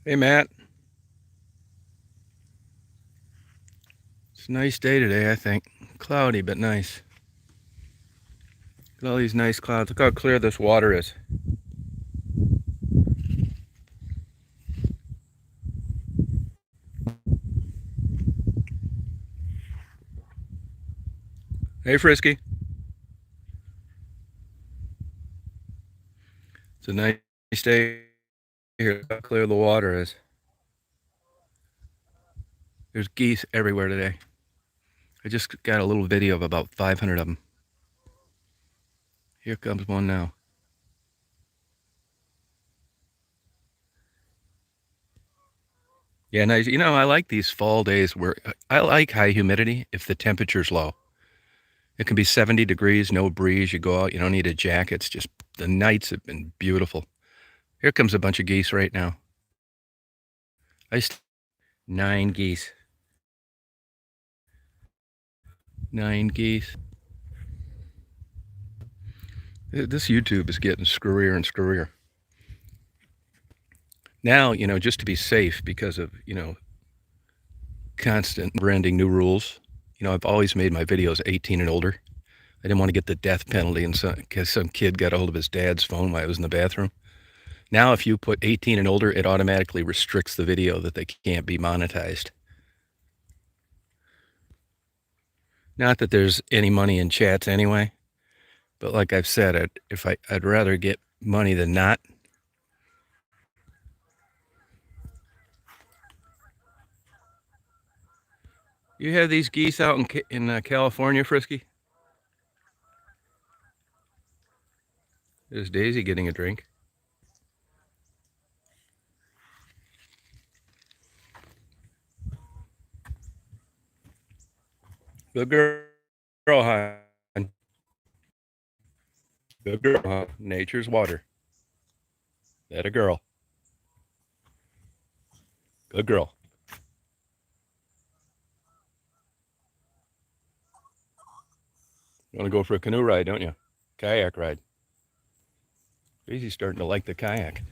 Hey Matt, it's a nice day today, I think. Cloudy, but nice. Look at all these nice clouds. Look how clear this water is. Hey Frisky, it's a nice day here. Look how clear the water is. There's geese everywhere today. I just got a little video of about 500 of them. Here comes one now. Yeah, nice. You know, I like these fall days where I like high humidity if the temperature's low. It can be 70 degrees, no breeze. You go out, you don't need a jacket. It's just the nights have been beautiful. Here comes a bunch of geese right now. I 9 geese. 9 geese. This YouTube is getting screwier and screwier. Now, just to be safe because of, constant branding new rules. I've always made my videos 18 and older. I didn't want to get the death penalty in case some kid got a hold of his dad's phone while I was in the bathroom. Now, if you put 18 and older, it automatically restricts the video that they can't be monetized. Not that there's any money in chats anyway, but like I've said, I'd rather get money than not. You have these geese out in California, Frisky? There's Daisy getting a drink. Good girl, hon. Good girl, hon. Nature's water. That a girl. Good girl. You want to go for a canoe ride, don't you? Kayak ride. Daisy's starting to like the kayak.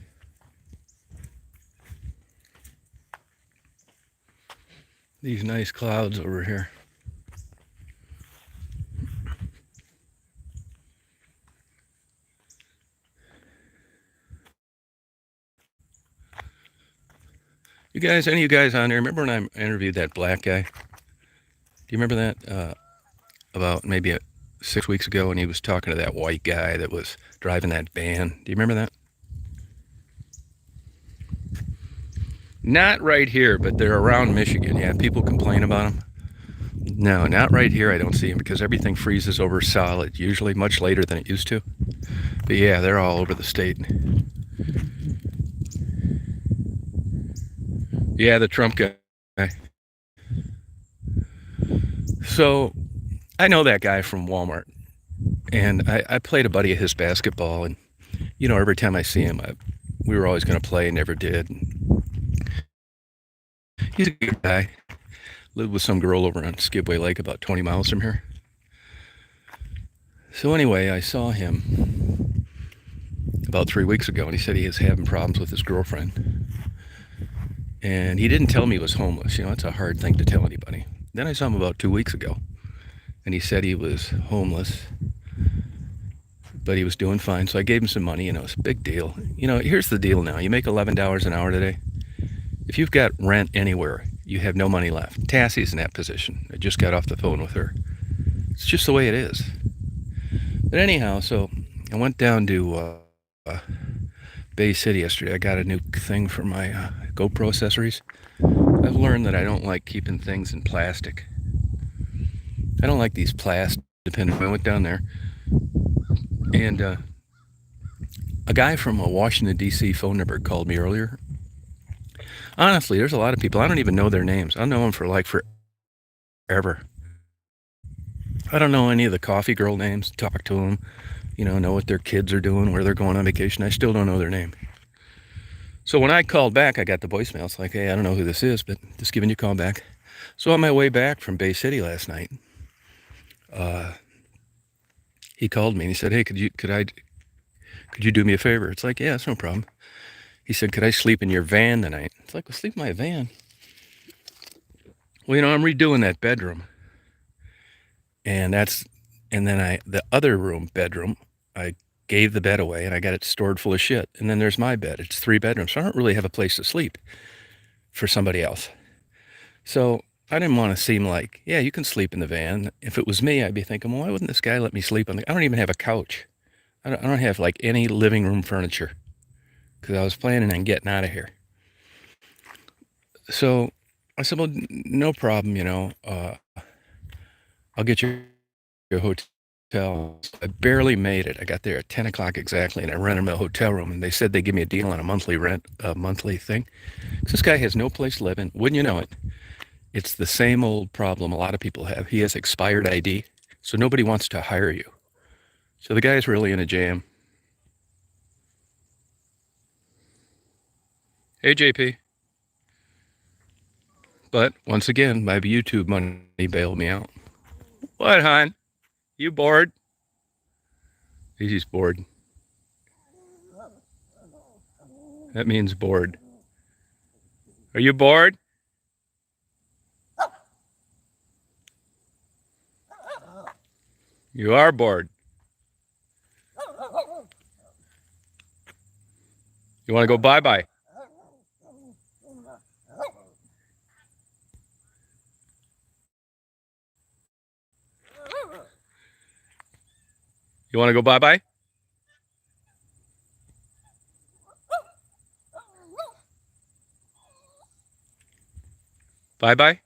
These nice clouds over here. Any of you guys on there, remember when I interviewed that black guy? Do you remember that? About maybe 6 weeks ago, and he was talking to that white guy that was driving that van. Do you remember that? Not right here, but they're around Michigan. Yeah, people complain about them. No, not right here. I don't see them because everything freezes over solid, usually much later than it used to. But yeah, they're all over the state. Yeah, the Trump guy. So I know that guy from Walmart, and I played a buddy of his basketball, and every time I see him, we were always going to play, never did. He's a good guy. Lived with some girl over on Skidway Lake, about 20 miles from here. So anyway, I saw him about 3 weeks ago, and he said he is having problems with his girlfriend. And he didn't tell me he was homeless. It's a hard thing to tell anybody. Then I saw him about 2 weeks ago, and he said he was homeless, but he was doing fine. So I gave him some money. It's a big deal. Here's the deal now. You make $11 an hour today. If you've got rent anywhere, you have no money left. Tassie's in that position. I just got off the phone with her. It's just the way it is. But anyhow, so I went down to Bay City yesterday. I got a new thing for my GoPro accessories. I've learned that I don't like keeping things in plastic. I don't like these plastic dependent. I went down there, and a guy from a Washington, D.C. phone number called me earlier. Honestly, there's a lot of people. I don't even know their names. I've known them for forever. I don't know any of the coffee girl names. Talk to them, know what their kids are doing, where they're going on vacation. I still don't know their name. So when I called back, I got the voicemail. It's like, hey, I don't know who this is, but just giving you a call back. So on my way back from Bay City last night, he called me and he said, hey, could you do me a favor? It's like, yeah, it's no problem. He said, "Could I sleep in your van tonight?" It's like, "Well, sleep in my van." Well, I'm redoing that bedroom, and then the other bedroom, I gave the bed away and I got it stored full of shit. And then there's my bed. It's 3 bedrooms, so I don't really have a place to sleep for somebody else. So I didn't want to seem like, yeah, you can sleep in the van. If it was me, I'd be thinking, well, why wouldn't this guy let me sleep on the? I don't even have a couch. I don't have like any living room furniture because I was planning on getting out of here. So I said, well, no problem, I'll get you a hotel. I barely made it. I got there at 10 o'clock exactly, and I rented a hotel room, and they said they'd give me a deal on a monthly rent, a monthly thing. So this guy has no place to live in. Wouldn't you know it? It's the same old problem a lot of people have. He has expired ID, so nobody wants to hire you. So the guy's really in a jam. Hey, JP. But once again, my YouTube money bailed me out. What, hon? You bored? He's bored. That means bored. Are you bored? You are bored. You want to go bye-bye? You want to go bye-bye? Bye-bye?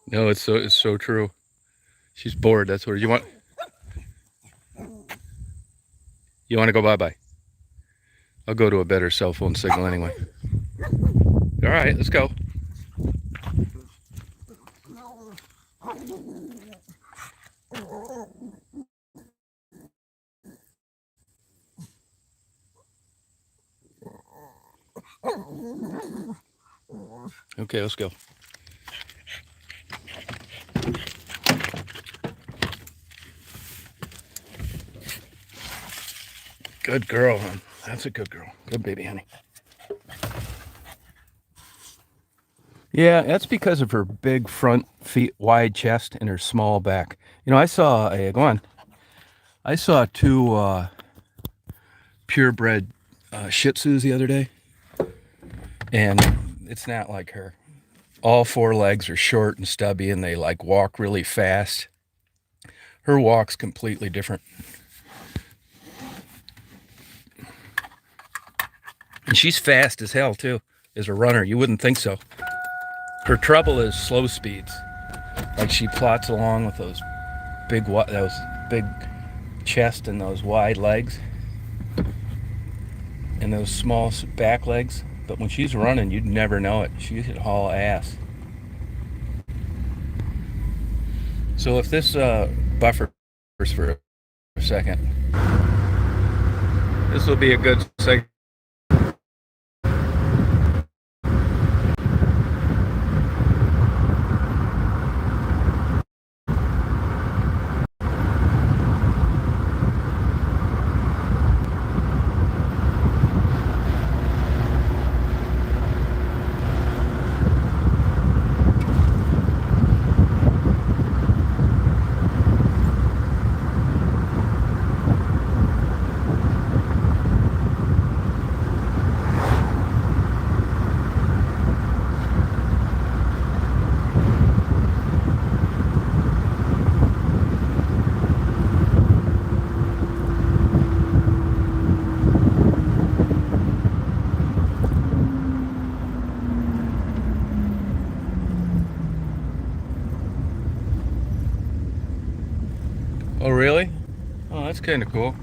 No, it's so true. She's bored. That's what you want. You want to go bye-bye? I'll go to a better cell phone signal anyway. All right, let's go. Okay, let's go. Good girl, hon. That's a good girl. Good baby, honey. Yeah, that's because of her big front feet, wide chest, and her small back. Go on. I saw two purebred Shih Tzus the other day, and it's not like her. All four legs are short and stubby, and they like walk really fast. Her walk's completely different. And she's fast as hell, too, as a runner. You wouldn't think so. Her trouble is slow speeds. Like she plots along with those big chest and those wide legs and those small back legs. But when she's running, you'd never know it. She could haul ass. So if this buffers for a second, this will be a good segment. Oh, really? Oh, that's kind of cool.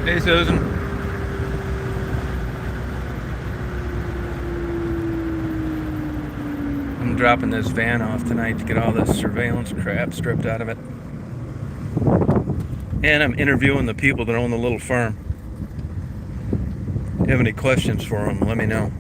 Hey, Susan. I'm dropping this van off tonight to get all this surveillance crap stripped out of it. And I'm interviewing the people that own the little farm. If you have any questions for them, let me know.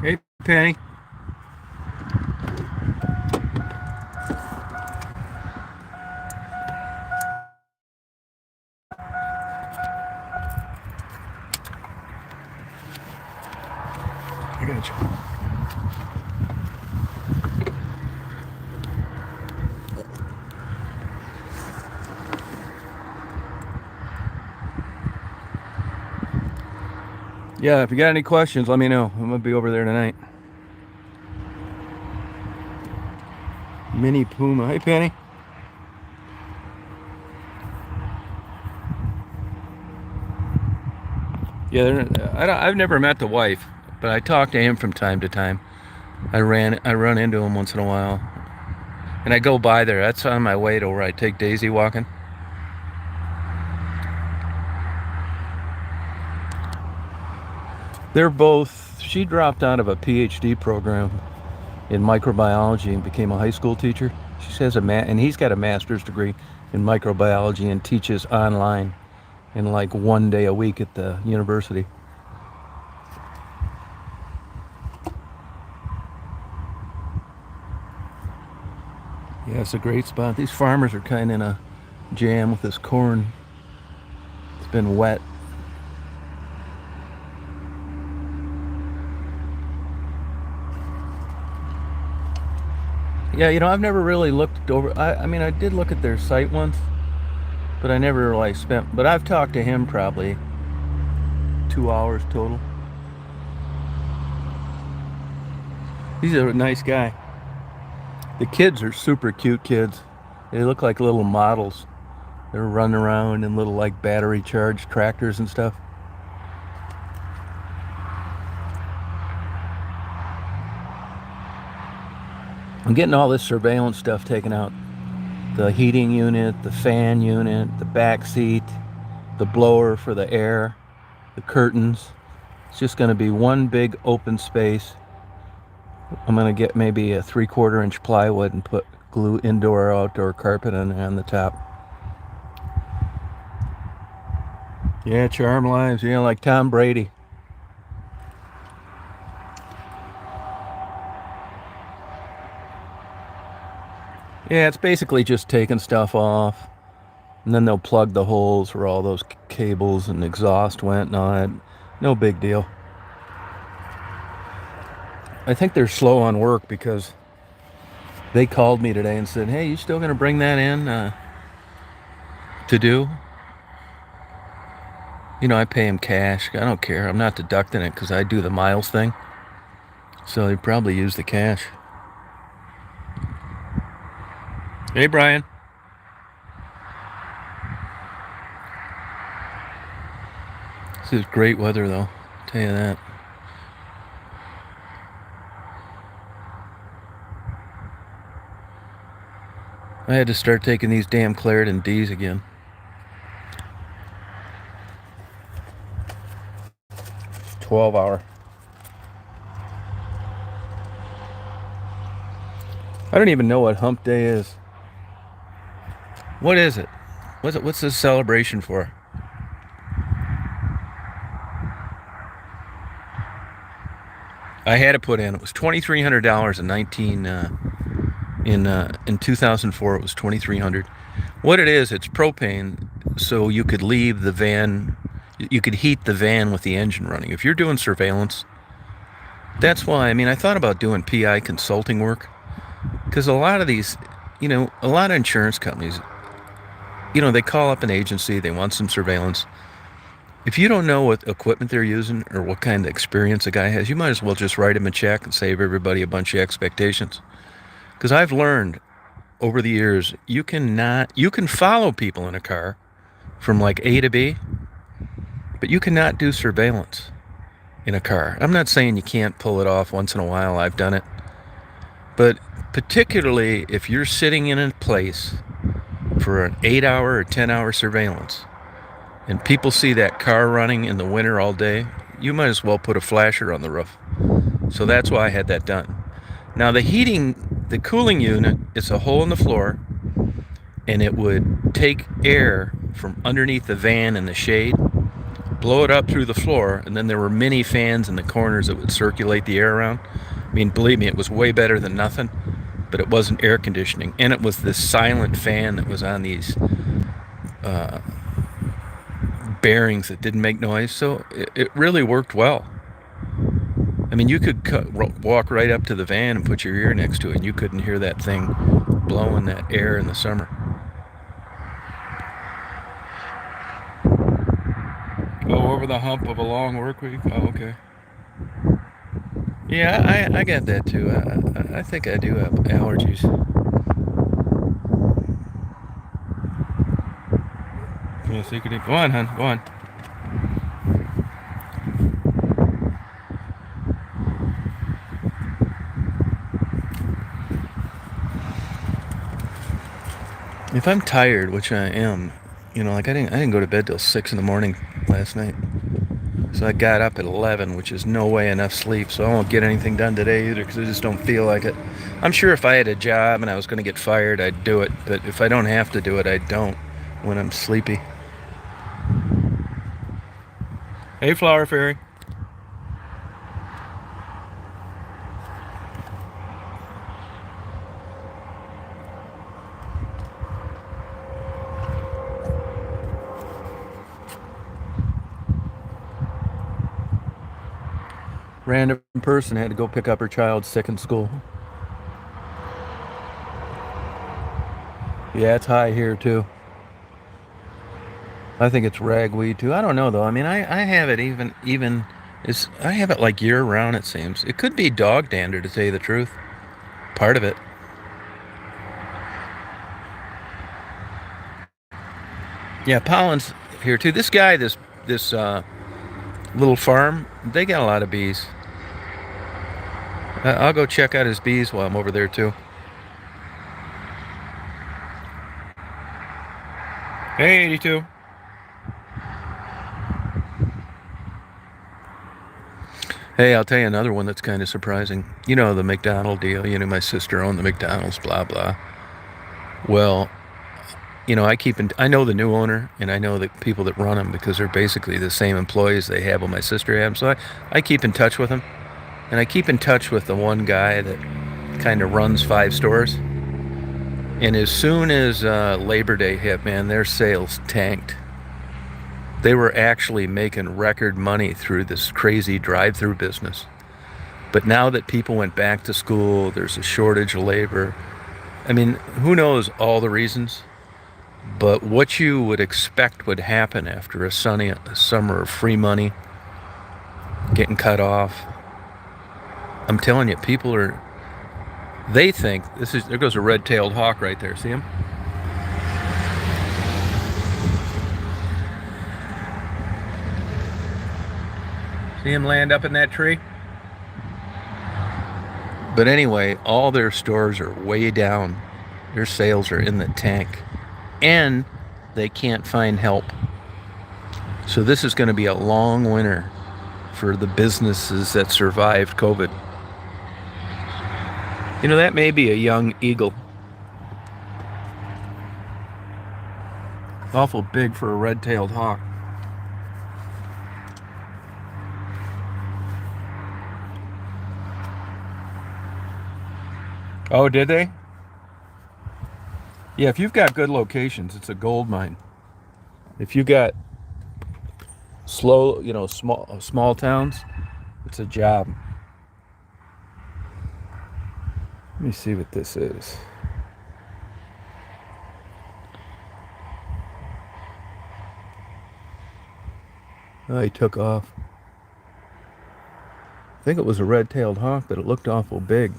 Hey, Penny. I got you. Yeah, if you got any questions, let me know. I'm gonna be over there tonight. Mini Puma. Hey, Penny. Yeah, I've never met the wife, but I talk to him from time to time. I run into him once in a while, and I go by there. That's on my way to where I take Daisy walking. They're both. She dropped out of a PhD program in microbiology and became a high school teacher. She has and he's got a master's degree in microbiology and teaches online in like 1 day a week at the university. Yeah, it's a great spot. These farmers are kind of in a jam with this corn. It's been wet. Yeah, I've never really looked over. I mean, I did look at their site once, but I never like spent. But I've talked to him probably 2 hours total. He's a nice guy. The kids are super cute kids. They look like little models. They're running around in little like battery charged tractors and stuff. I'm getting all this surveillance stuff taken out. The heating unit, the fan unit, the back seat, the blower for the air, the curtains. It's just going to be one big open space. I'm going to get maybe a 3/4 inch plywood and put glue indoor or outdoor carpet on the top. Yeah, charm lives. Yeah, like Tom Brady. Yeah, it's basically just taking stuff off, and then they'll plug the holes where all those cables and exhaust went and all that. No big deal. I think they're slow on work because they called me today and said, "Hey, you still gonna bring that in to do?" I pay them cash. I don't care. I'm not deducting it because I do the miles thing. So they probably use the cash. Hey, Brian. This is great weather, though. I'll tell you that. I had to start taking these damn Claritin D's again. 12-hour. I don't even know what hump day is. What is it? What's this celebration for? I had to put in. It was $2,300 in 2004. It was 2,300. What it is, it's propane, so you could leave the van. You could heat the van with the engine running. If you're doing surveillance, that's why. I mean, I thought about doing PI consulting work because a lot of these, a lot of insurance companies, they call up an agency, they want some surveillance. If you don't know what equipment they're using or what kind of experience a guy has, you might as well just write him a check and save everybody a bunch of expectations. Because I've learned over the years, you can follow people in a car from like A to B, but you cannot do surveillance in a car. I'm not saying you can't pull it off once in a while. I've done it. But particularly if you're sitting in a place for an 8-hour or 10-hour surveillance, and people see that car running in the winter all day, you might as well put a flasher on the roof. So that's why I had that done. Now the cooling unit, it's a hole in the floor, and it would take air from underneath the van in the shade, blow it up through the floor, and then there were mini fans in the corners that would circulate the air around. I mean, believe me, it was way better than nothing, but it wasn't air conditioning. And it was this silent fan that was on these bearings that didn't make noise, so it really worked well. I mean, you could walk right up to the van and put your ear next to it, and you couldn't hear that thing blowing that air in the summer. Go over the hump of a long work week? Oh, okay. Yeah, I get that too. I think I do have allergies. Yeah, so you could go on, hon. Go on. If I'm tired, which I am, like I didn't go to bed till 6 in the morning last night. So I got up at 11, which is no way enough sleep. So I won't get anything done today either because I just don't feel like it. I'm sure if I had a job and I was going to get fired, I'd do it. But if I don't have to do it, I don't when I'm sleepy. Hey, Flower Fairy. Random person had to go pick up her child sick in school. Yeah, it's high here too. I think it's ragweed too. I don't know though. I mean, I have it I have it like year round. It seems it could be dog dander to tell you the truth. Part of it. Yeah, pollen's here too. This guy, this little farm, they got a lot of bees. I'll go check out his bees while I'm over there too. Hey, 82. Hey, I'll tell you another one that's kind of surprising. You know the McDonald deal. My sister owned the McDonald's, blah blah. Well, I know the new owner and I know the people that run them because they're basically the same employees they have when my sister had them. So I keep in touch with them, and I keep in touch with the one guy that kind of runs 5 stores. And as soon as Labor Day hit, man, their sales tanked. They were actually making record money through this crazy drive-through business. But now that people went back to school, there's a shortage of labor. I mean, who knows all the reasons? But what you would expect would happen after a sunny summer of free money getting cut off. I'm telling you, they think there goes a red-tailed hawk right there. See him? See him land up in that tree? But anyway, all their stores are way down Their sales are in the tank. And they can't find help. So this is going to be a long winter for the businesses that survived COVID. You know, that may be a young eagle. Awful big for a red-tailed hawk. Oh, did they? Yeah, if you've got good locations, it's a gold mine. If you got small towns, it's a job. Let me see what this is. Oh, he took off. I think it was a red-tailed hawk, but it looked awful big.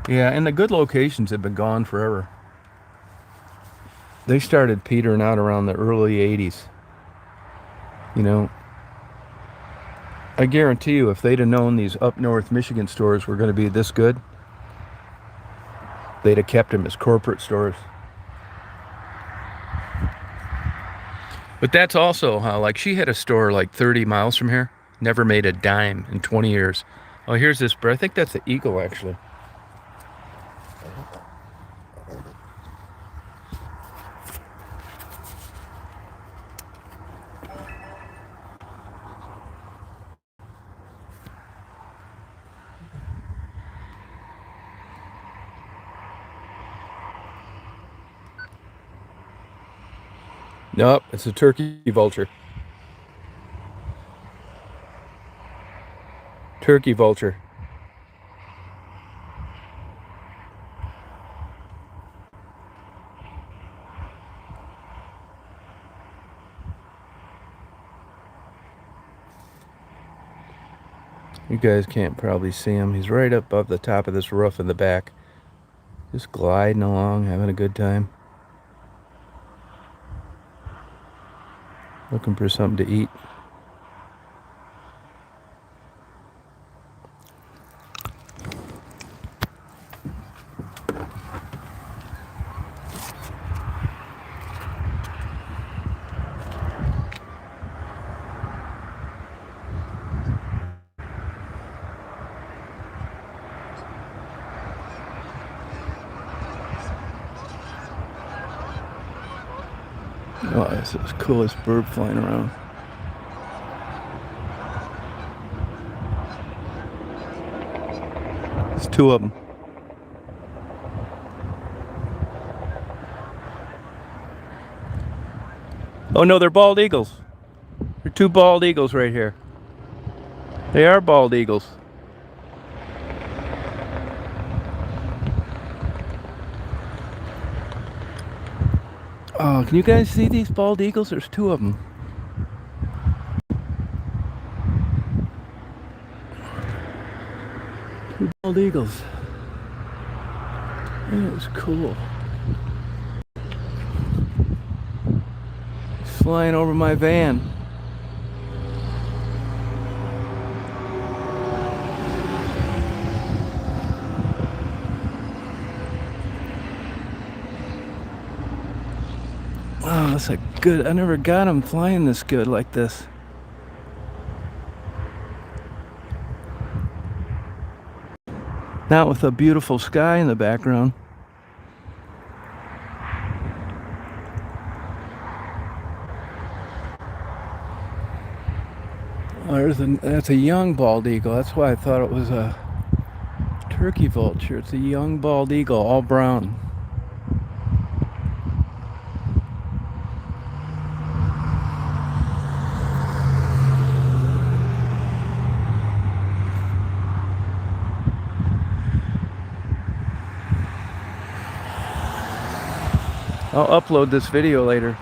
Yeah, and the good locations have been gone forever. They started petering out around the early 80s. You know, I guarantee you, if they'd have known these up north Michigan stores were going to be this good, they'd have kept them as corporate stores. But that's also how, like, she had a store like 30 miles from here, never made a dime in 20 years. Oh, here's this bird. I think that's the eagle, actually. Nope, it's a turkey vulture. Turkey vulture. You guys can't probably see him. He's right up above the top of this roof in the back. Just gliding along, having a good time. Looking for something to eat. Oh, this is the coolest bird flying around. There's two of them. Oh no, they're bald eagles. There are two bald eagles right here. They are bald eagles. Oh, can you guys see these bald eagles? There's two of them. Two bald eagles. That was cool. He's flying over my van. Oh, that's a good. I never got him flying this good like this. Not with a beautiful sky in the background. Oh, that's a young bald eagle. That's why I thought it was a turkey vulture. It's a young bald eagle, all brown. I'll upload this video later.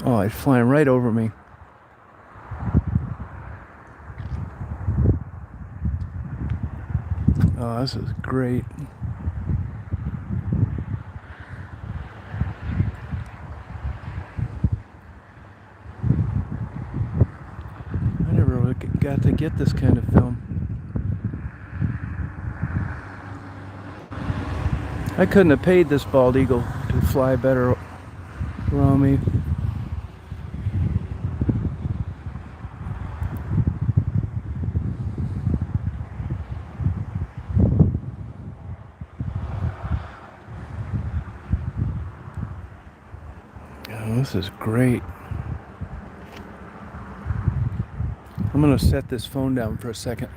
Oh, it's flying right over me. Oh, this is great. got to get this kind of film. I couldn't have paid this bald eagle to fly better around me. Oh, this is great. I'm gonna set this phone down for a second.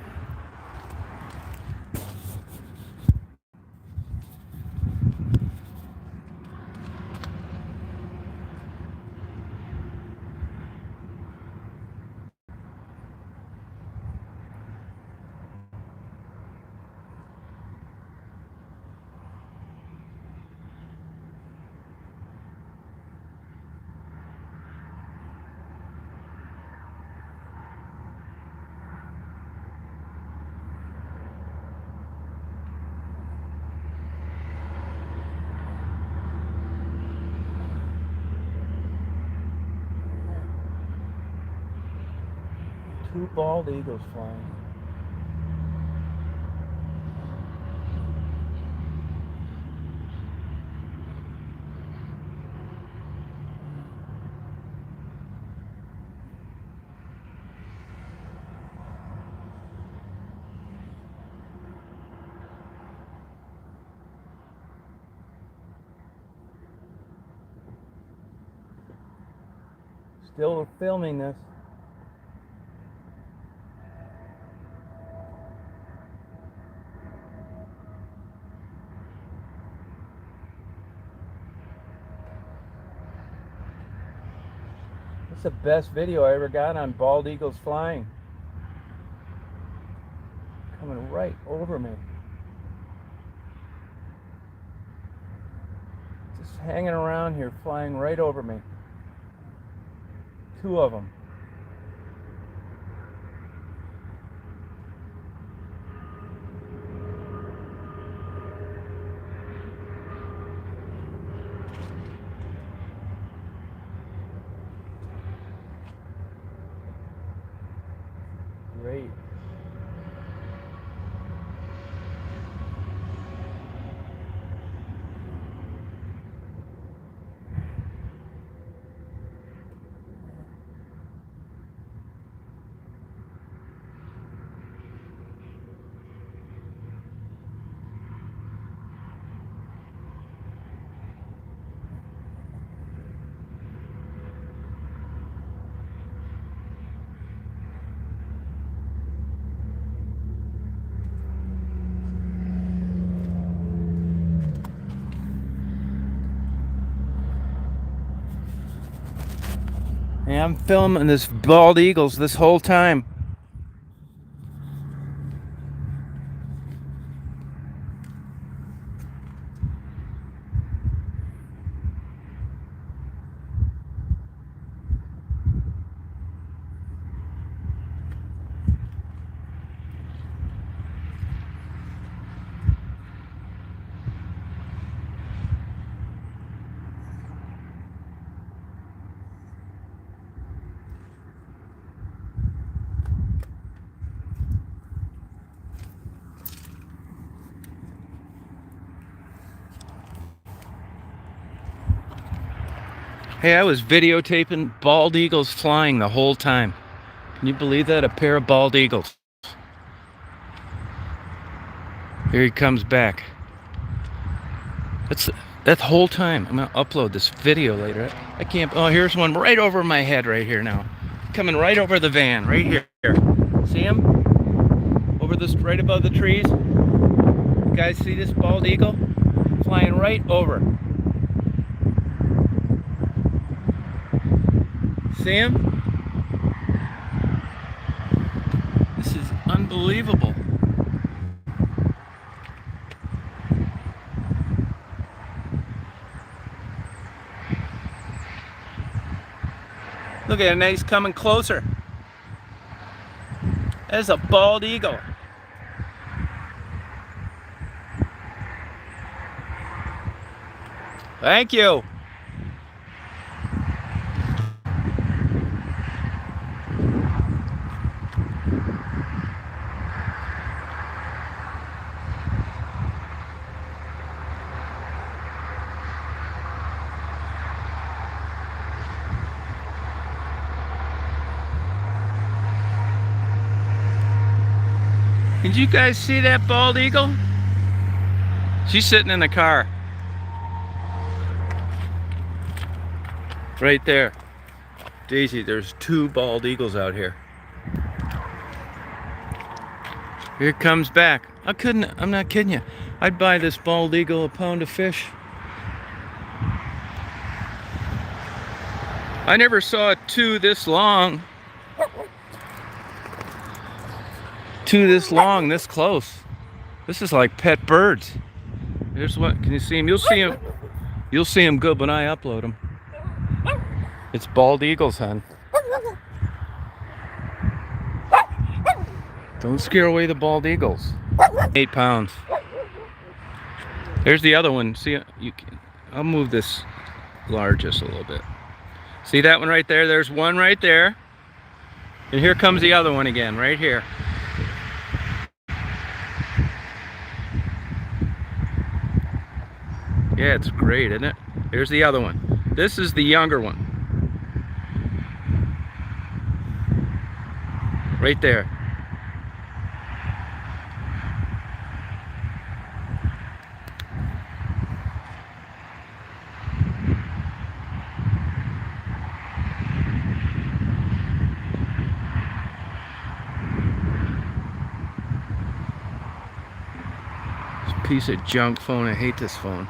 Two bald eagles flying. Still filming this. It's the best video I ever got on bald eagles flying. Coming right over me. Just hanging around here, flying right over me. Two of them. Great. And I'm filming this bald eagles this whole time. Hey, I was videotaping bald eagles flying the whole time. Can you believe that? A pair of bald eagles. Here he comes back. That's that whole time. I'm gonna upload this video later. I can't. Oh, here's one right over my head right here now. Coming right over the van, right here. See him? Over this, right above the trees. You guys see this bald eagle? Flying right over. See him? This is unbelievable. Look at it, now he's coming closer. That's a bald eagle. Thank you. Did you guys see that bald eagle? She's sitting in the car. Right there. Daisy, there's 2 bald eagles out here. Here it comes back. I'm not kidding you. I'd buy this bald eagle a pound of fish. I never saw 2 this long. 2 this long, this close. This is like pet birds. Here's what, can you see him? You'll see him. You'll see him good when I upload him. It's bald eagles, hon. Don't scare away the bald eagles. 8 pounds. There's the other one. See, I'll move this largest a little bit. See that one right there? There's one right there. And here comes the other one again, right here. Yeah, it's great, isn't it? Here's the other one. This is the younger one. Right there. This piece of junk phone. I hate this phone.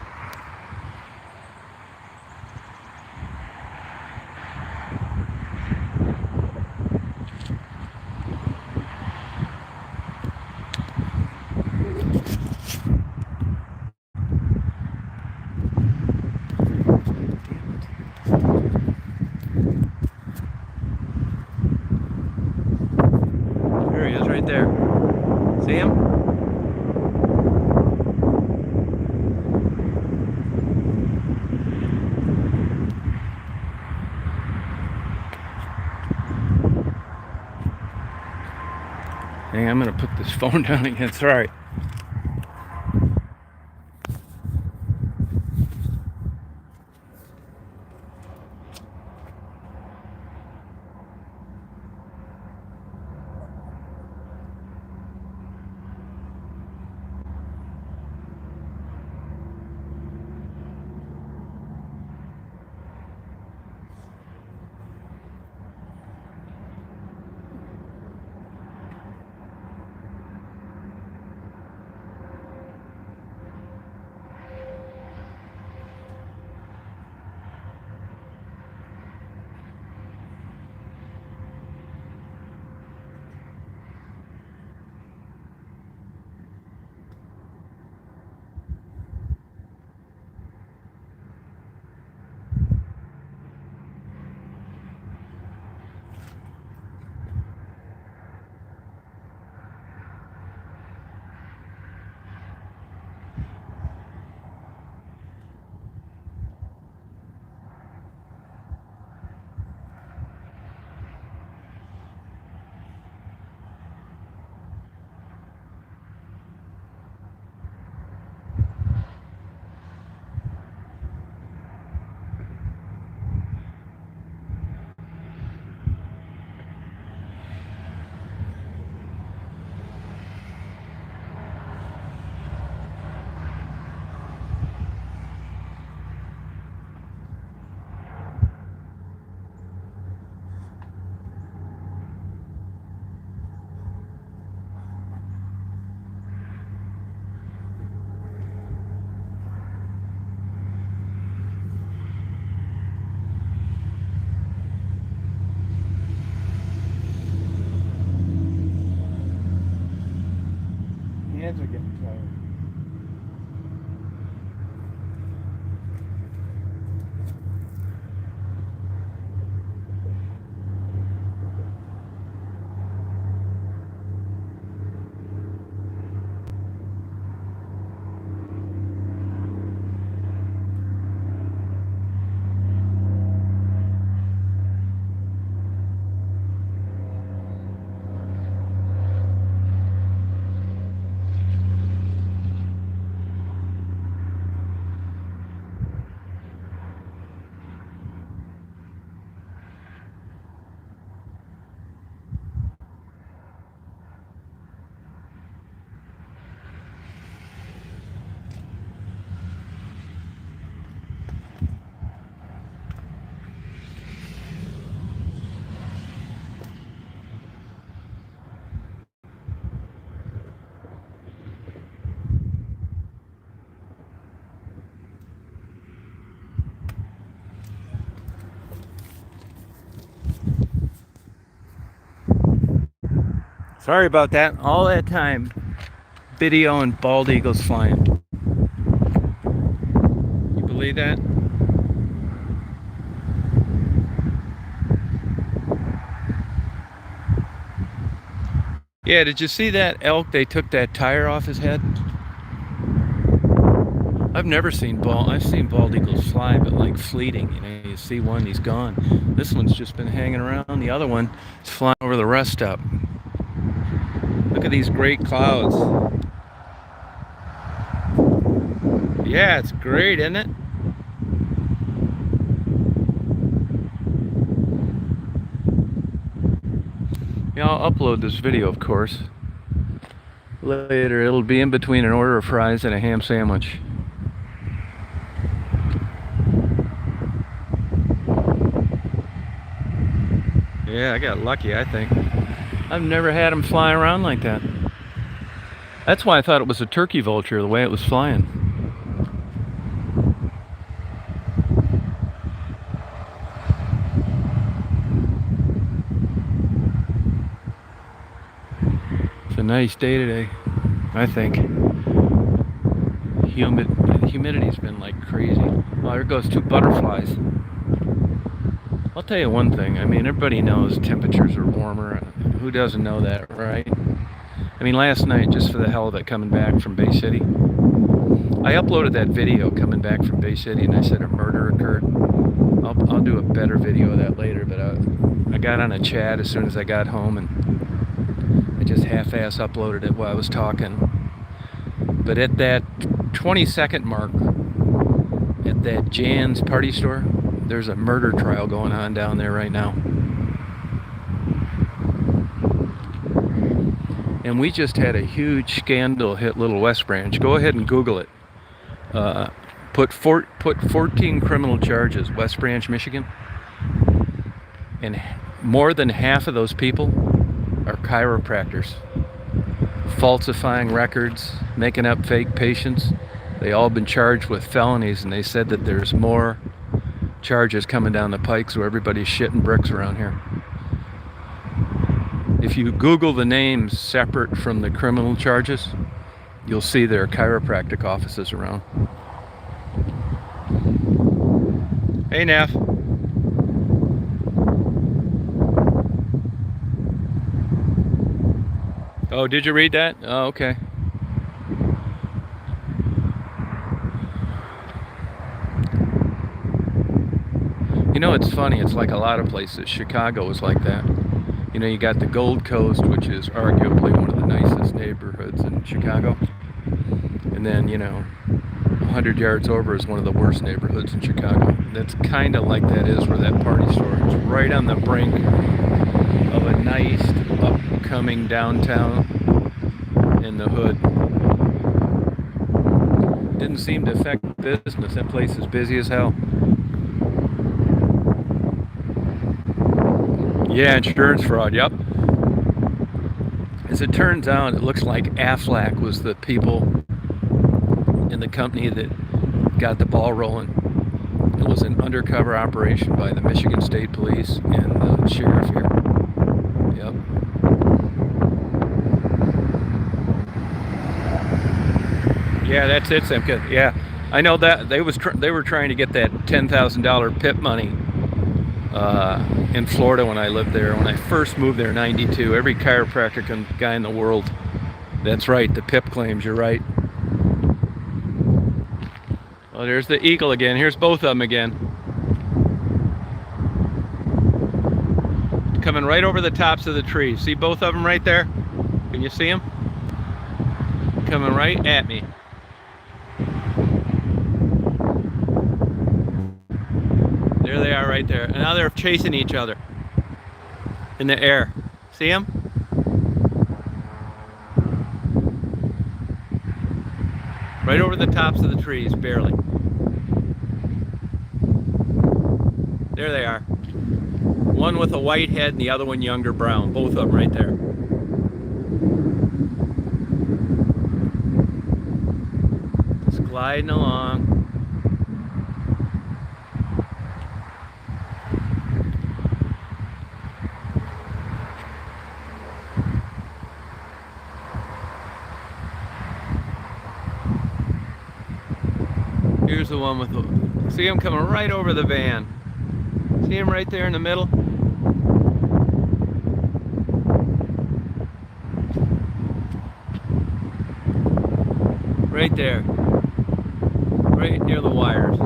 There he is right there. See him? Dang, I'm gonna put this phone down again. Sorry. Sorry about that. All that time videoing bald eagles flying. You believe that? Yeah, did you see that elk? They took that tire off his head. I've never seen I've seen bald eagles fly, but like fleeting. You know, you see one, he's gone. This one's just been hanging around. The other one is flying over the rest stop. Look at these great clouds. Yeah, it's great, isn't it? Yeah, I'll upload this video, of course. Later, it'll be in between an order of fries and a ham sandwich. Yeah, I got lucky, I think. I've never had them fly around like that. That's why I thought it was a turkey vulture, the way it was flying. It's a nice day today, I think. Humidity's been like crazy. Oh, there goes two butterflies. I'll tell you one thing. I mean, everybody knows temperatures are warmer. Who doesn't know that, right? I mean, last night, just for the hell of it, coming back from Bay City, I uploaded that video coming back from Bay City, and I said a murder occurred. I'll do a better video of that later, but I got on a chat as soon as I got home, and I just half-ass uploaded it while I was talking. But at that 20-second mark, at that Jan's party store, there's a murder trial going on down there right now. And we just had a huge scandal hit Little West Branch. Go ahead and Google it. Put 14 criminal charges, West Branch, Michigan. And more than half of those people are chiropractors. Falsifying records, making up fake patients. They all been charged with felonies, and they said that there's more charges coming down the pike, so everybody's shitting bricks around here. If you Google the names separate from the criminal charges, you'll see there are chiropractic offices around. Hey, Neff. Oh, did you read that? Oh, okay. You know, it's funny. It's like a lot of places. Chicago is like that. You know, you got the Gold Coast, which is arguably one of the nicest neighborhoods in Chicago. And then, you know, 100 yards over is one of the worst neighborhoods in Chicago. That's kind of like that is where that party store is. Right on the brink of a nice, upcoming downtown in the hood. Didn't seem to affect business. That place is busy as hell. Yeah, insurance fraud, yep. As it turns out, it looks like Aflac was the people in the company that got the ball rolling. It was an undercover operation by the Michigan State Police and the sheriff here. Yep. Yeah, that's it, Simka. Yeah, I know that they were trying to get that $10,000 PIP money in Florida when I lived there. When I first moved there in '92, every chiropractic guy in the world. That's right, the PIP claims. You're right. Oh, there's the eagle again. Here's both of them again. Coming right over the tops of the trees. See both of them right there? Can you see them? Coming right at me. There they are right there. And now they're chasing each other in the air. See them? Right over the tops of the trees, barely. There they are. One with a white head and the other one younger brown. Both of them right there. Just gliding along. Here's the one with the... See him coming right over the van. See him right there in the middle? Right there. Right near the wires.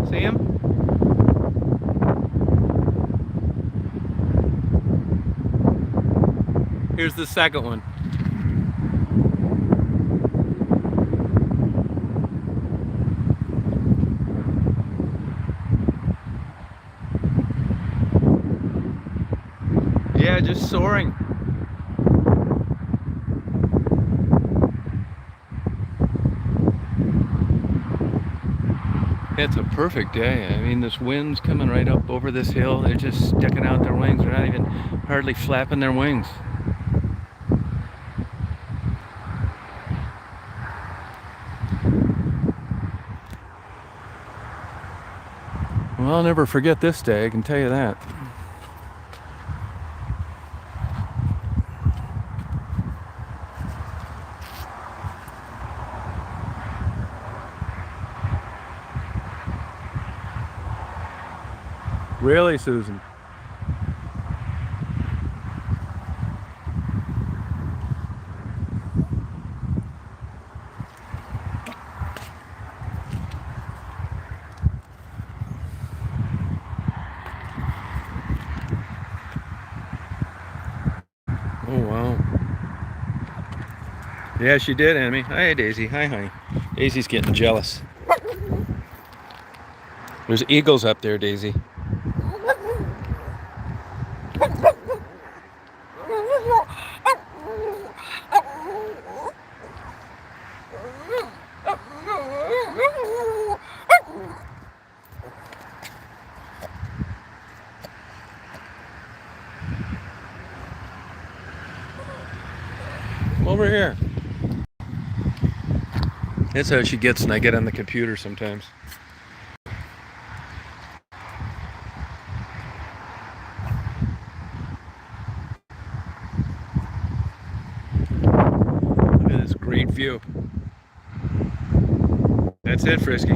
See him? Here's the second one. Yeah, just soaring. It's a perfect day. I mean, this wind's coming right up over this hill. They're just sticking out their wings. They're not even hardly flapping their wings. Well, I'll never forget this day, I can tell you that. Really, Susan? Oh, wow. Yeah, she did, Emmy. Hi, Daisy. Hi, honey. Daisy's getting jealous. There's eagles up there, Daisy. Over here. That's how she gets when I get on the computer sometimes. Look at this great view. That's it, Frisky.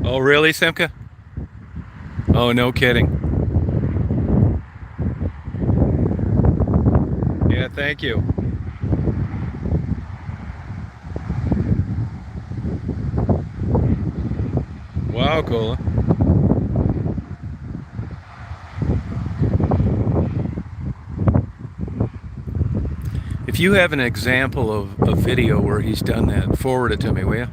Oh, really, Simka? Oh, no kidding. Yeah, thank you. Wow, Cola. If you have an example of a video where he's done that, forward it to me, will you?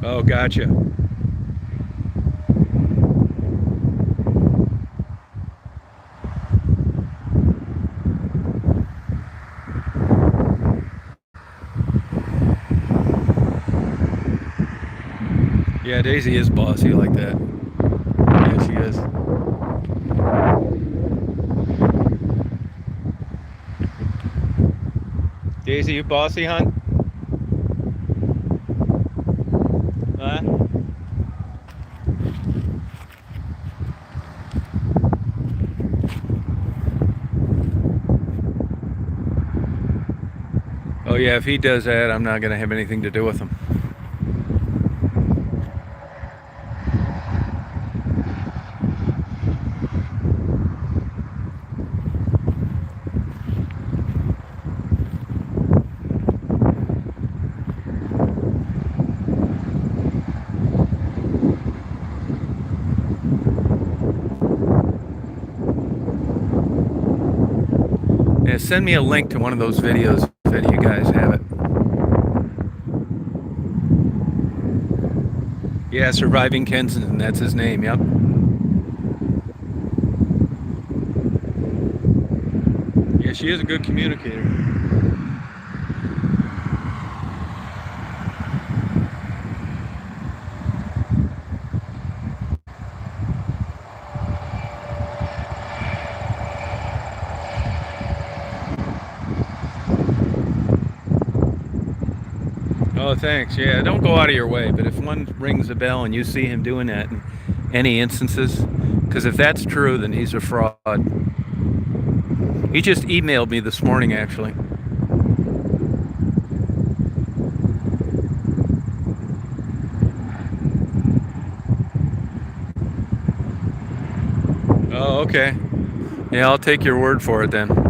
Oh, gotcha. Yeah, Daisy is bossy like that. Yeah, she is. Daisy, you bossy, hon? Huh? Oh yeah, if he does that, I'm not going to have anything to do with him. Yeah, send me a link to one of those videos if any of you guys have it. Yeah, Surviving Kensington, that's his name, yep. Yeah, she is a good communicator. Oh, thanks. Yeah, don't go out of your way, but if one rings a bell and you see him doing that in any instances, because Because if that's true, then he's a fraud. He just emailed me this morning, actually. Oh, okay. Yeah, I'll take your word for it then.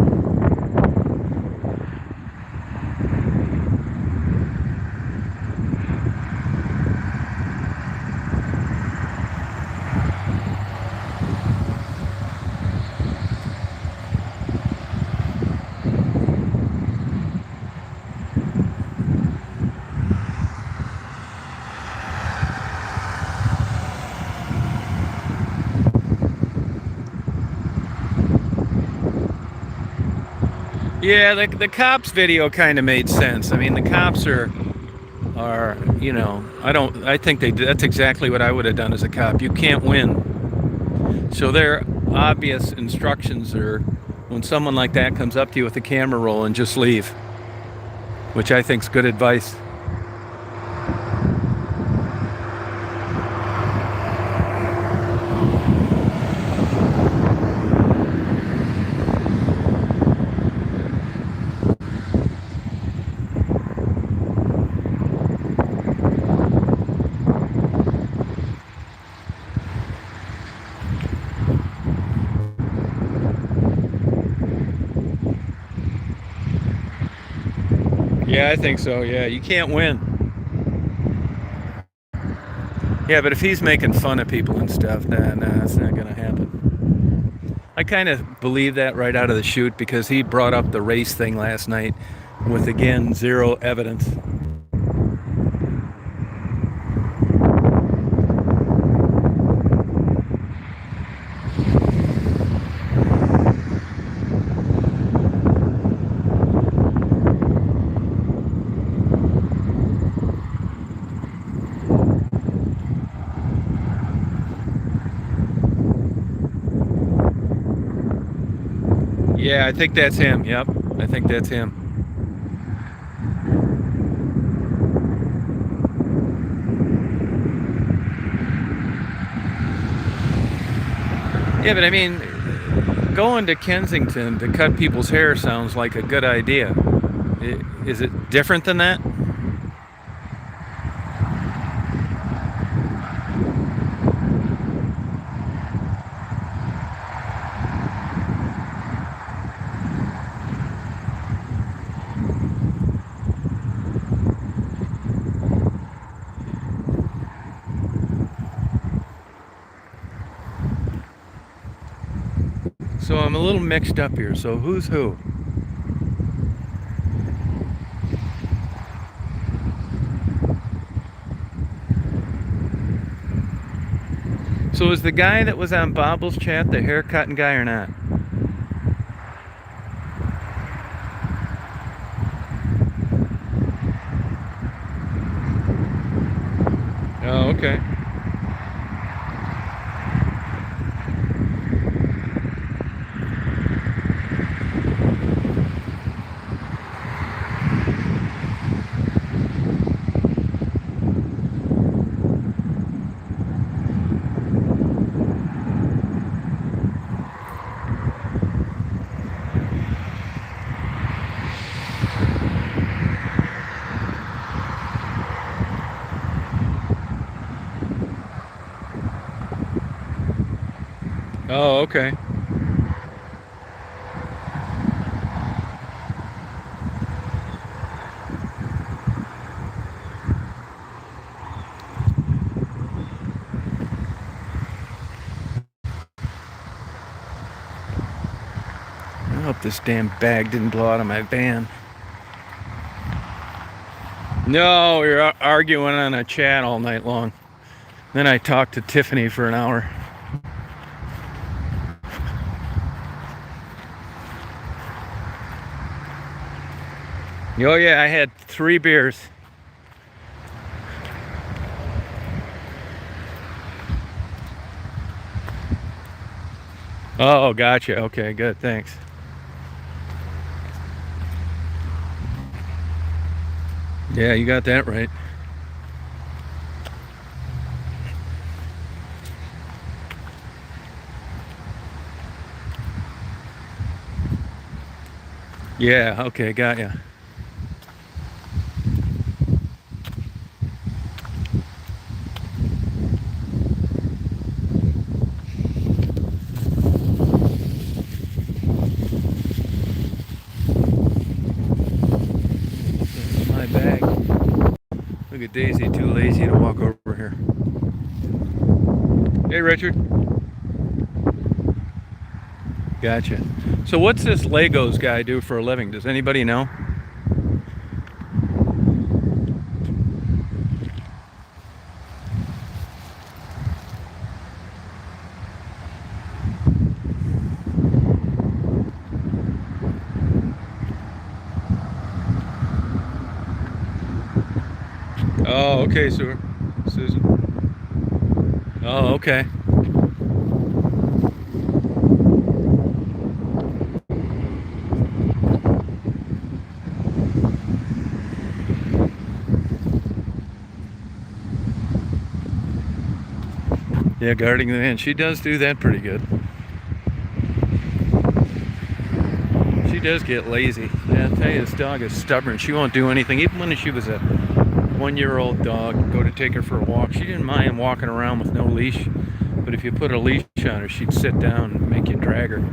Yeah, the cops video kind of made sense. I mean, the cops are, I think that's exactly what I would have done as a cop. You can't win. So their obvious instructions are when someone like that comes up to you with a camera roll and just leave, which I think is good advice. Yeah, I think so. Yeah, you can't win. Yeah, but if he's making fun of people and stuff, nah, that's not going to happen. I kind of believe that right out of the chute because he brought up the race thing last night with, again, zero evidence. Yeah, I think that's him. Yep, I think that's him. Yeah, but I mean, going to Kensington to cut people's hair sounds like a good idea. Is it different than that? So I'm a little mixed up here. So who's who? So is the guy that was on Bobble's chat the haircutting guy or not? Oh, okay. Oh, okay. I hope this damn bag didn't blow out of my van. No, we were arguing on a chat all night long. Then I talked to Tiffany for an hour. Oh yeah, I had 3 beers. Oh, gotcha. Okay, good. Thanks. Yeah, you got that right. Yeah, okay, got ya. That's my bag. Look at Daisy, too lazy to walk over here. Hey, Richard. Gotcha. So what's this Legos guy do for a living? Does anybody know? Oh, okay, Susan. Oh, okay. Yeah, guarding the van. She does do that pretty good. She does get lazy. Yeah, I'll tell you, this dog is stubborn. She won't do anything. Even when she was a 1-year-old dog, go to take her for a walk, she didn't mind walking around with no leash. But if you put a leash on her, she'd sit down and make you drag her.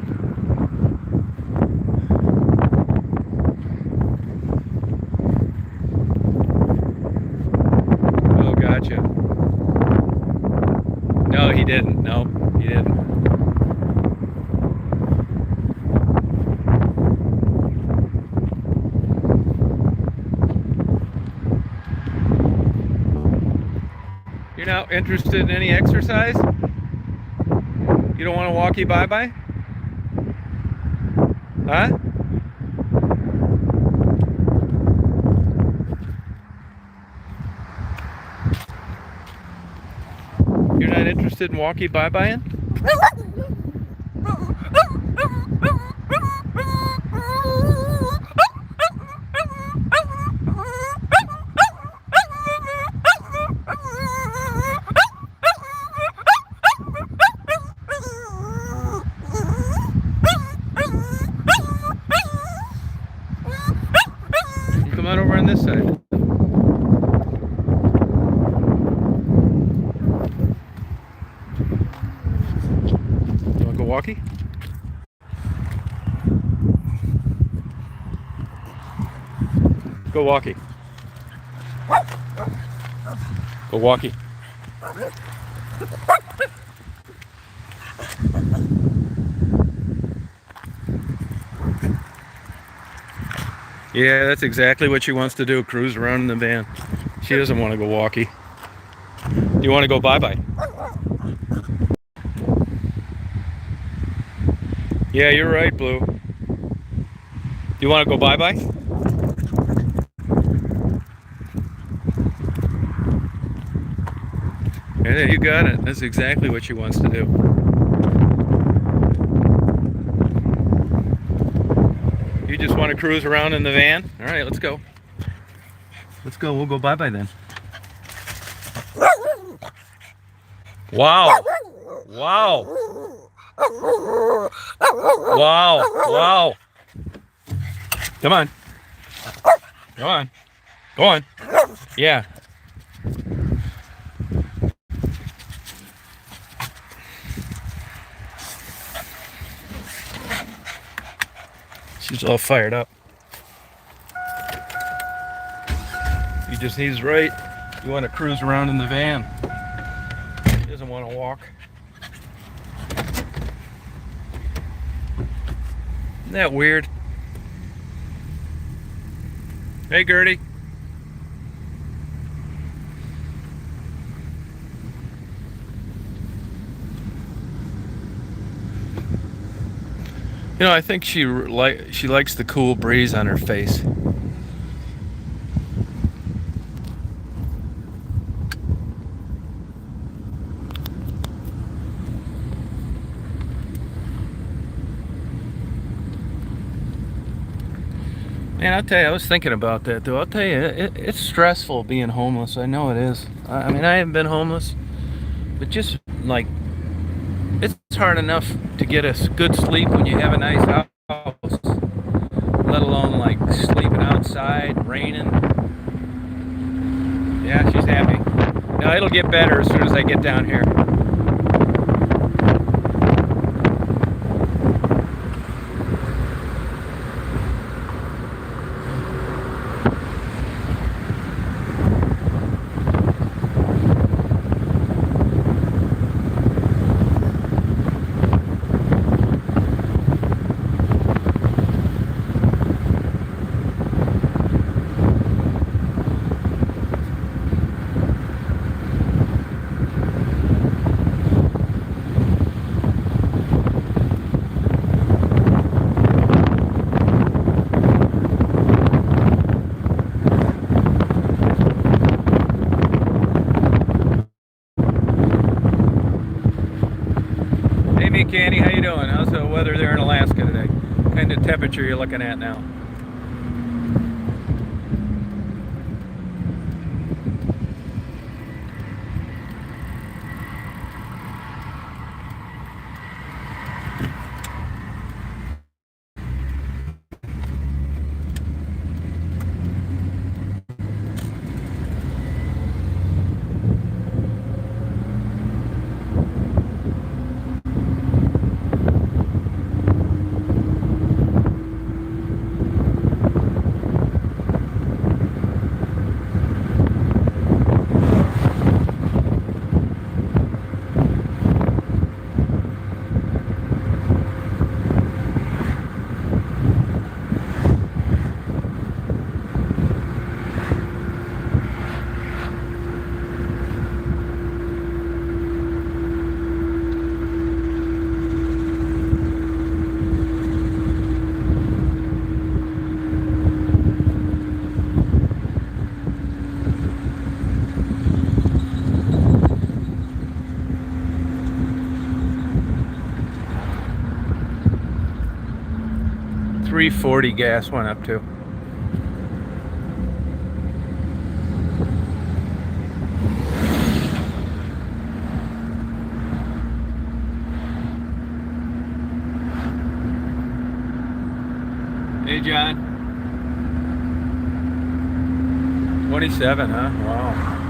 Oh, gotcha. No, he didn't. No, he didn't. You're not interested in any exercise? You don't want to walkie bye-bye? Huh? You're not interested in walkie bye-byeing? Come on over on this side. You want to go walkie? Go walkie. Go walkie. Yeah, that's exactly what she wants to do, cruise around in the van. She doesn't want to go walkie. Do you want to go bye-bye? Yeah, you're right, Blue. Do you want to go bye-bye? Yeah, you got it. That's exactly what she wants to do. You just want to cruise around in the van? All right, let's go. Let's go. We'll go bye-bye then. Wow. Wow. Wow. Wow. Come on. Come on. Go on. Yeah. She's all fired up. He's right. You want to cruise around in the van. He doesn't want to walk. Isn't that weird? Hey, Gertie. You know, I think she likes the cool breeze on her face. Man, I'll tell you, I was thinking about that though. I'll tell you, it's stressful being homeless. I know it is. I mean, I haven't been homeless, but just like it's hard enough to get a good sleep when you have a nice house, let alone smelling like sleeping outside, raining. Yeah, she's happy. Now it'll get better as soon as I get down here. Hey Candy, how you doing? How's the weather there in Alaska today? What kind of temperature you looking at now? $3.40 gas went up to. Hey John. 27, huh? Wow.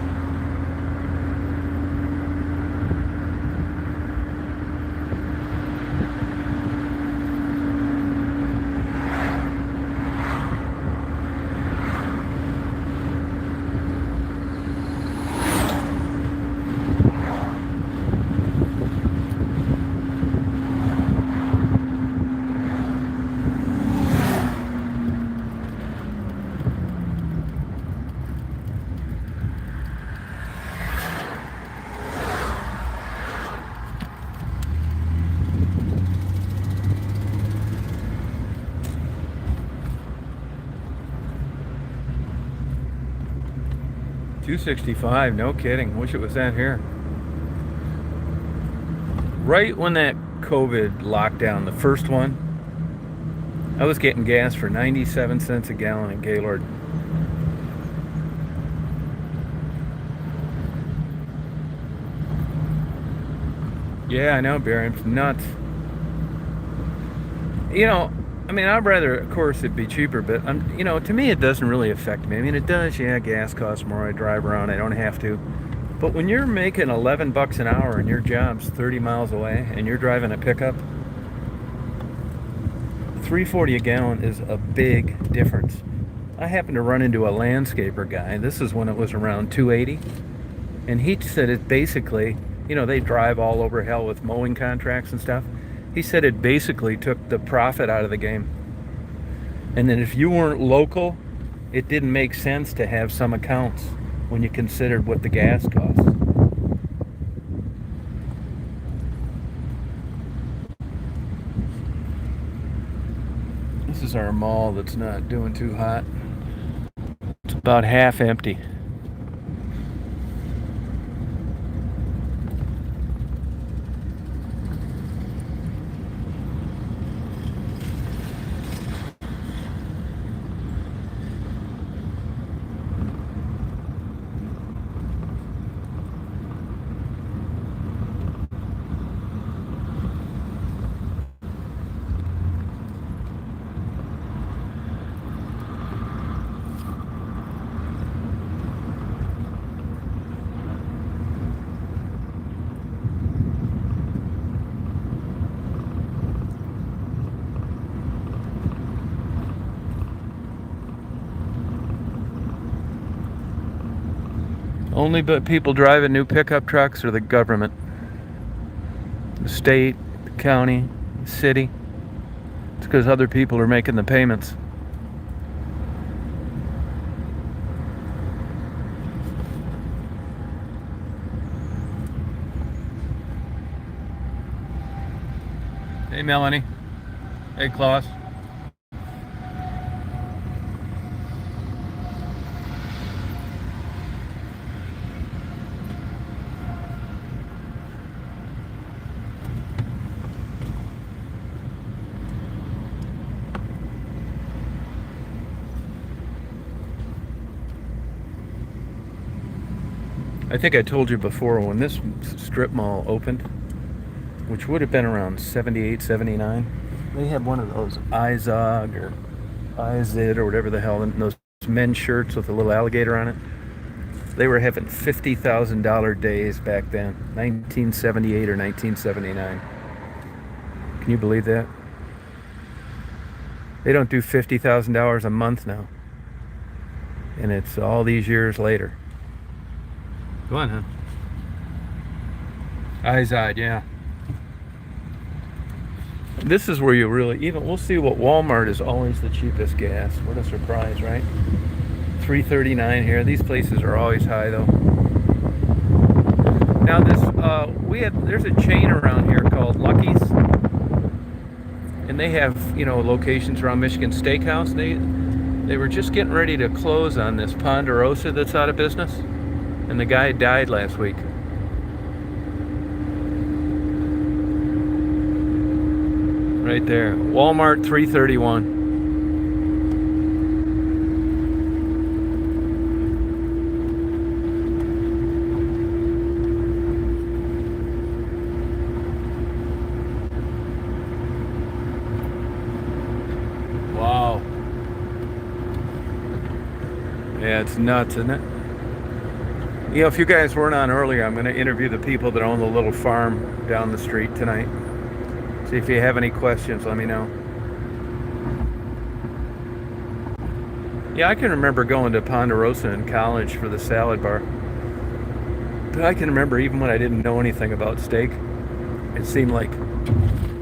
$2.65, no kidding. Wish it was that here. Right when that COVID lockdown, the first one, I was getting gas for 97 cents a gallon in Gaylord. Yeah, I know, Barry. It's nuts. You know, I mean, I'd rather, of course, it'd be cheaper, but to me, it doesn't really affect me. I mean, it does. Yeah, gas costs more. I drive around. I don't have to. But when you're making 11 bucks an hour and your job's 30 miles away and you're driving a pickup, $3.40 a gallon is a big difference. I happened to run into a landscaper guy. This is when it was around 280, and he said it basically, they drive all over hell with mowing contracts and stuff. He said it basically took the profit out of the game. And then if you weren't local, it didn't make sense to have some accounts when you considered what the gas costs. This is our mall that's not doing too hot. It's about half empty. Only but people driving new pickup trucks are the government, the state, the county, the city. It's because other people are making the payments. Hey, Melanie. Hey, Klaus. I think I told you before, when this strip mall opened, which would have been around 78, 79, they had one of those Izod or Izid or whatever the hell, and those men's shirts with a little alligator on it. They were having $50,000 days back then, 1978 or 1979. Can you believe that? They don't do $50,000 a month now. And it's all these years later. Go on, huh? Izod, yeah. This is where you really, even, we'll see what Walmart is always the cheapest gas. What a surprise, right? $3.39 here. These places are always high, though. Now this, there's a chain around here called Lucky's, and they have, locations around Michigan Steakhouse. They were just getting ready to close on this Ponderosa that's out of business, and the guy died last week. Right there, Walmart, $3.31. Wow. Yeah, it's nuts, isn't it? If you guys weren't on earlier, I'm going to interview the people that own the little farm down the street tonight. See if you have any questions, let me know. Yeah, I can remember going to Ponderosa in college for the salad bar. But I can remember even when I didn't know anything about steak, it seemed like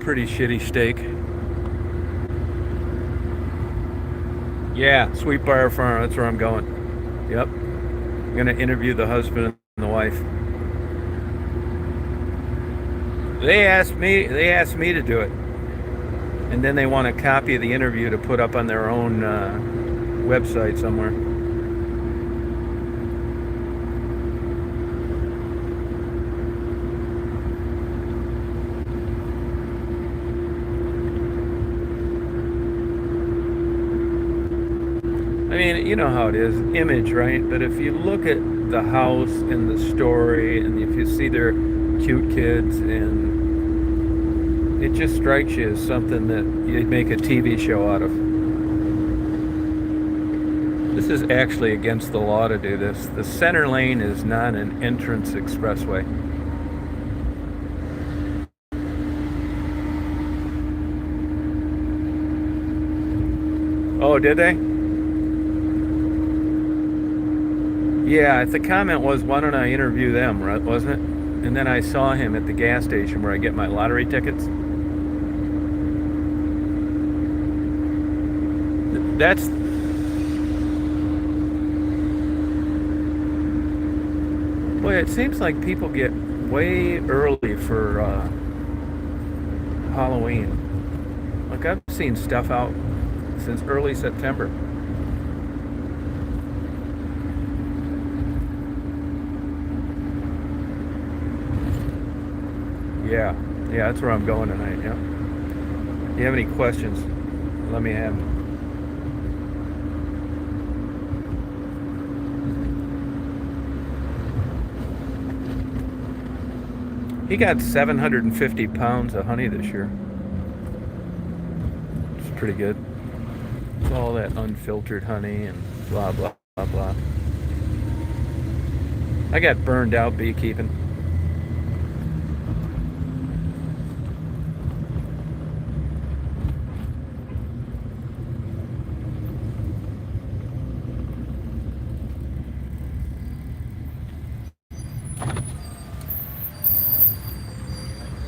pretty shitty steak. Yeah, Sweet Briar Farm, that's where I'm going. Yep. I'm going to interview the husband and the wife. They asked me to do it. And then they want a copy of the interview to put up on their own website somewhere. I mean, you know how it is, image, right? But if you look at the house and the story, and if you see their cute kids, and it just strikes you as something that you'd make a TV show out of. This is actually against the law to do this. The center lane is not an entrance expressway. Oh, did they? Yeah, the comment was, why don't I interview them, right? Wasn't it? And then I saw him at the gas station where I get my lottery tickets. That's... Boy, it seems like people get way early for Halloween. Like, I've seen stuff out since early September. Yeah, that's where I'm going tonight, yeah. If you have any questions, let me have them. He got 750 pounds of honey this year. It's pretty good. It's all that unfiltered honey and blah, blah, blah, blah. I got burned out beekeeping.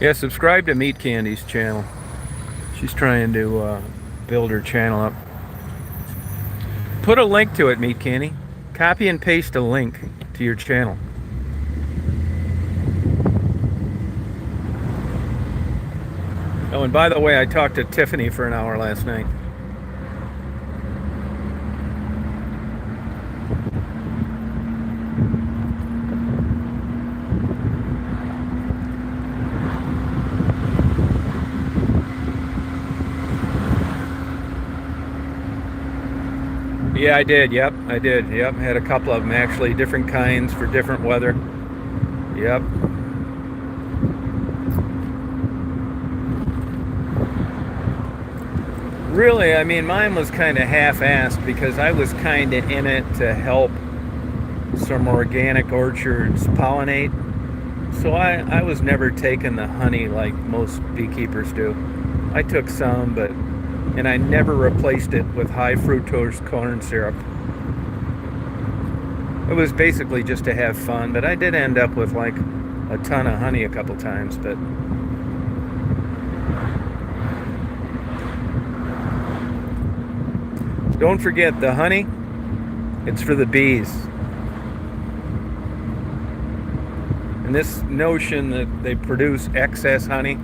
Yeah, subscribe to Meat Candy's channel. She's trying to build her channel up. Put a link to it, Meat Candy. Copy and paste a link to your channel. Oh, and by the way, I talked to Tiffany for an hour last night. Yeah, I did. Yep, I did. Yep, had a couple of them actually, different kinds for different weather. Yep. Really, I mean, mine was kind of half-assed because I was kind of in it to help some organic orchards pollinate. So I was never taking the honey like most beekeepers do. I took some, and I never replaced it with high fructose corn syrup. It was basically just to have fun, but I did end up with like a ton of honey a couple times, but don't forget the honey, it's for the bees. And this notion that they produce excess honey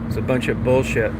is a bunch of bullshit.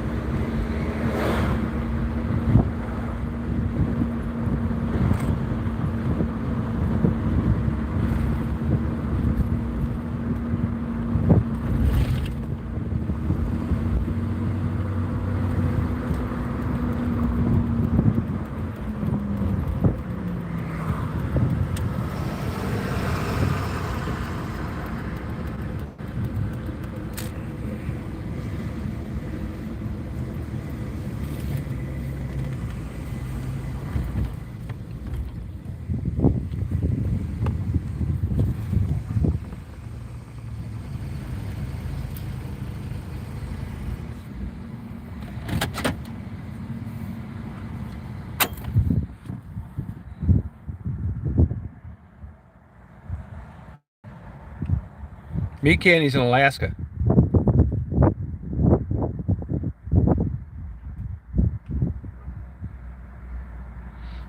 Meat Candy's in Alaska.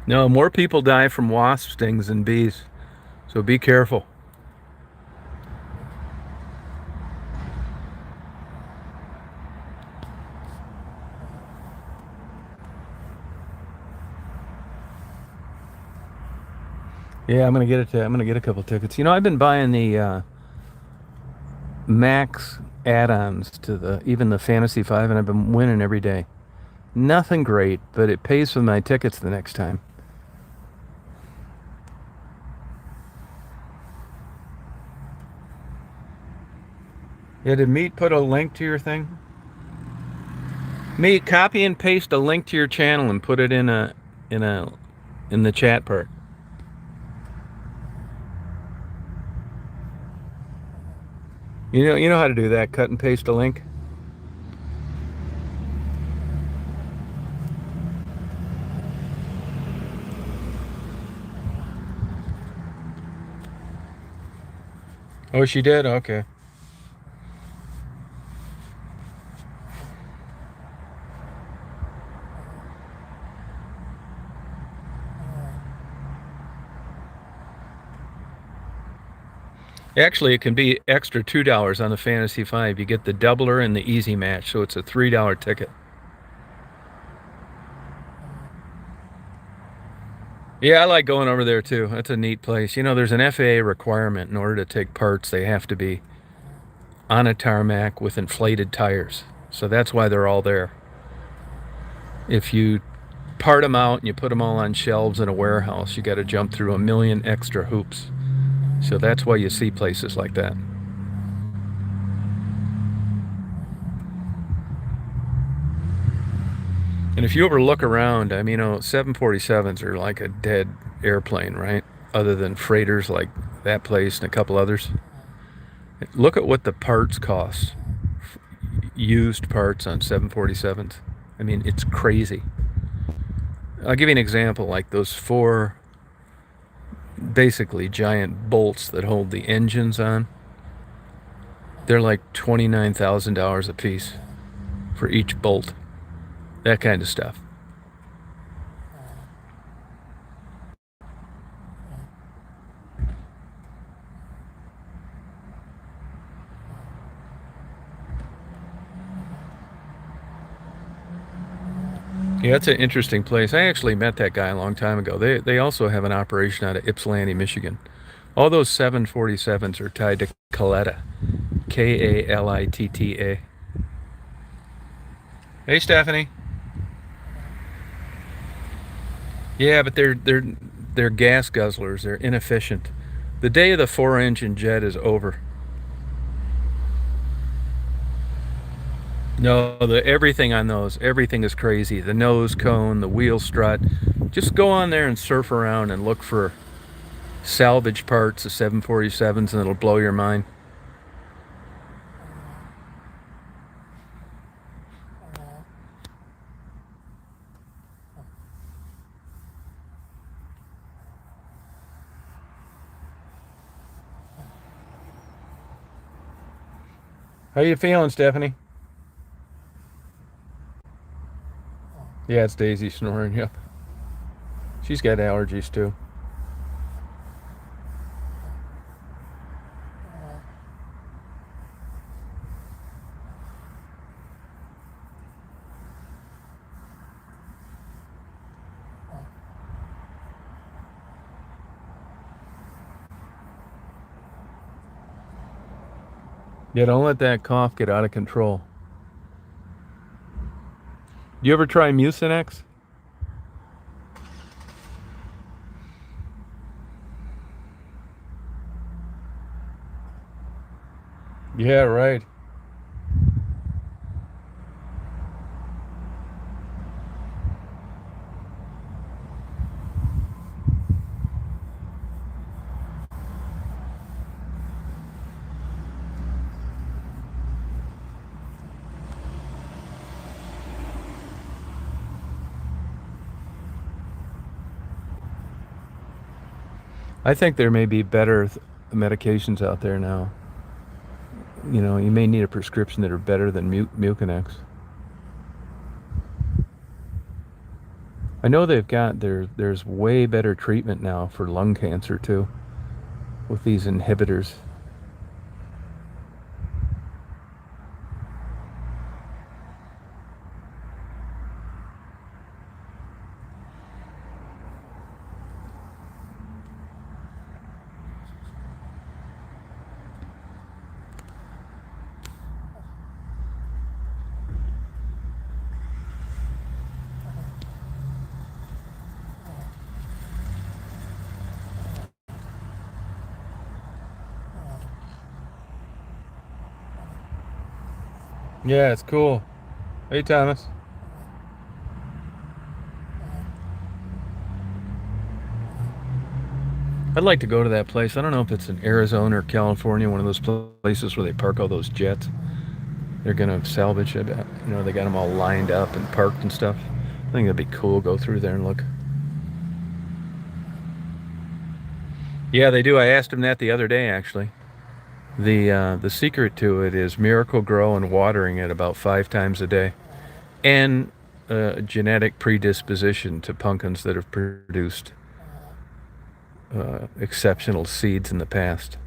No, more people die from wasp stings than bees, so be careful. Yeah, I'm gonna get a couple tickets. You know, I've been buying the max add-ons to even the Fantasy 5, and I've been winning every day. Nothing great, but it pays for my tickets the next time. Yeah, did Meat put a link to your thing? Meat, copy and paste a link to your channel and put it in the chat part. You know how to do that, cut and paste a link? Oh, she did? Okay. Actually, it can be extra $2 on the Fantasy 5. You get the doubler and the easy match, so it's a $3 ticket. Yeah, I like going over there too. That's a neat place. You know, there's an FAA requirement in order to take parts, they have to be on a tarmac with inflated tires. So that's why they're all there. If you part them out and you put them all on shelves in a warehouse, you got to jump through a million extra hoops. So that's why you see places like that. And if you ever look around, I mean, 747s are like a dead airplane, right? Other than freighters like that place and a couple others. Look at what the parts cost. Used parts on 747s. I mean, it's crazy. I'll give you an example, like those 4 basically giant bolts that hold the engines on. They're like $29,000 a piece for each bolt. That kind of stuff. Yeah, it's an interesting place. I actually met that guy a long time ago. They also have an operation out of Ypsilanti, Michigan. All those 747s are tied to Kalitta, Kalitta. Hey, Stephanie. Yeah, but they're gas guzzlers. They're inefficient. The day of the four-engine jet is over. No, everything on those, everything is crazy. The nose cone, the wheel strut. Just go on there and surf around and look for salvage parts of 747s, and it'll blow your mind. How you feeling, Stephanie? Yeah, it's Daisy snoring. Yep, she's got allergies too. Yeah, don't let that cough get out of control. You ever try Mucinex? Yeah, right. I think there may be better medications out there now. You know, you may need a prescription that are better than Mucinex. I know they've got there's way better treatment now for lung cancer too with these inhibitors. Yeah, it's cool. Hey, Thomas. I'd like to go to that place. I don't know if it's in Arizona or California, one of those places where they park all those jets. They're gonna salvage it. You know, they got them all lined up and parked and stuff. I think that'd be cool. Go through there and look. Yeah, they do. I asked him that the other day, actually. The secret to it is Miracle-Gro and watering it about 5 times a day, and genetic predisposition to pumpkins that have produced exceptional seeds in the past.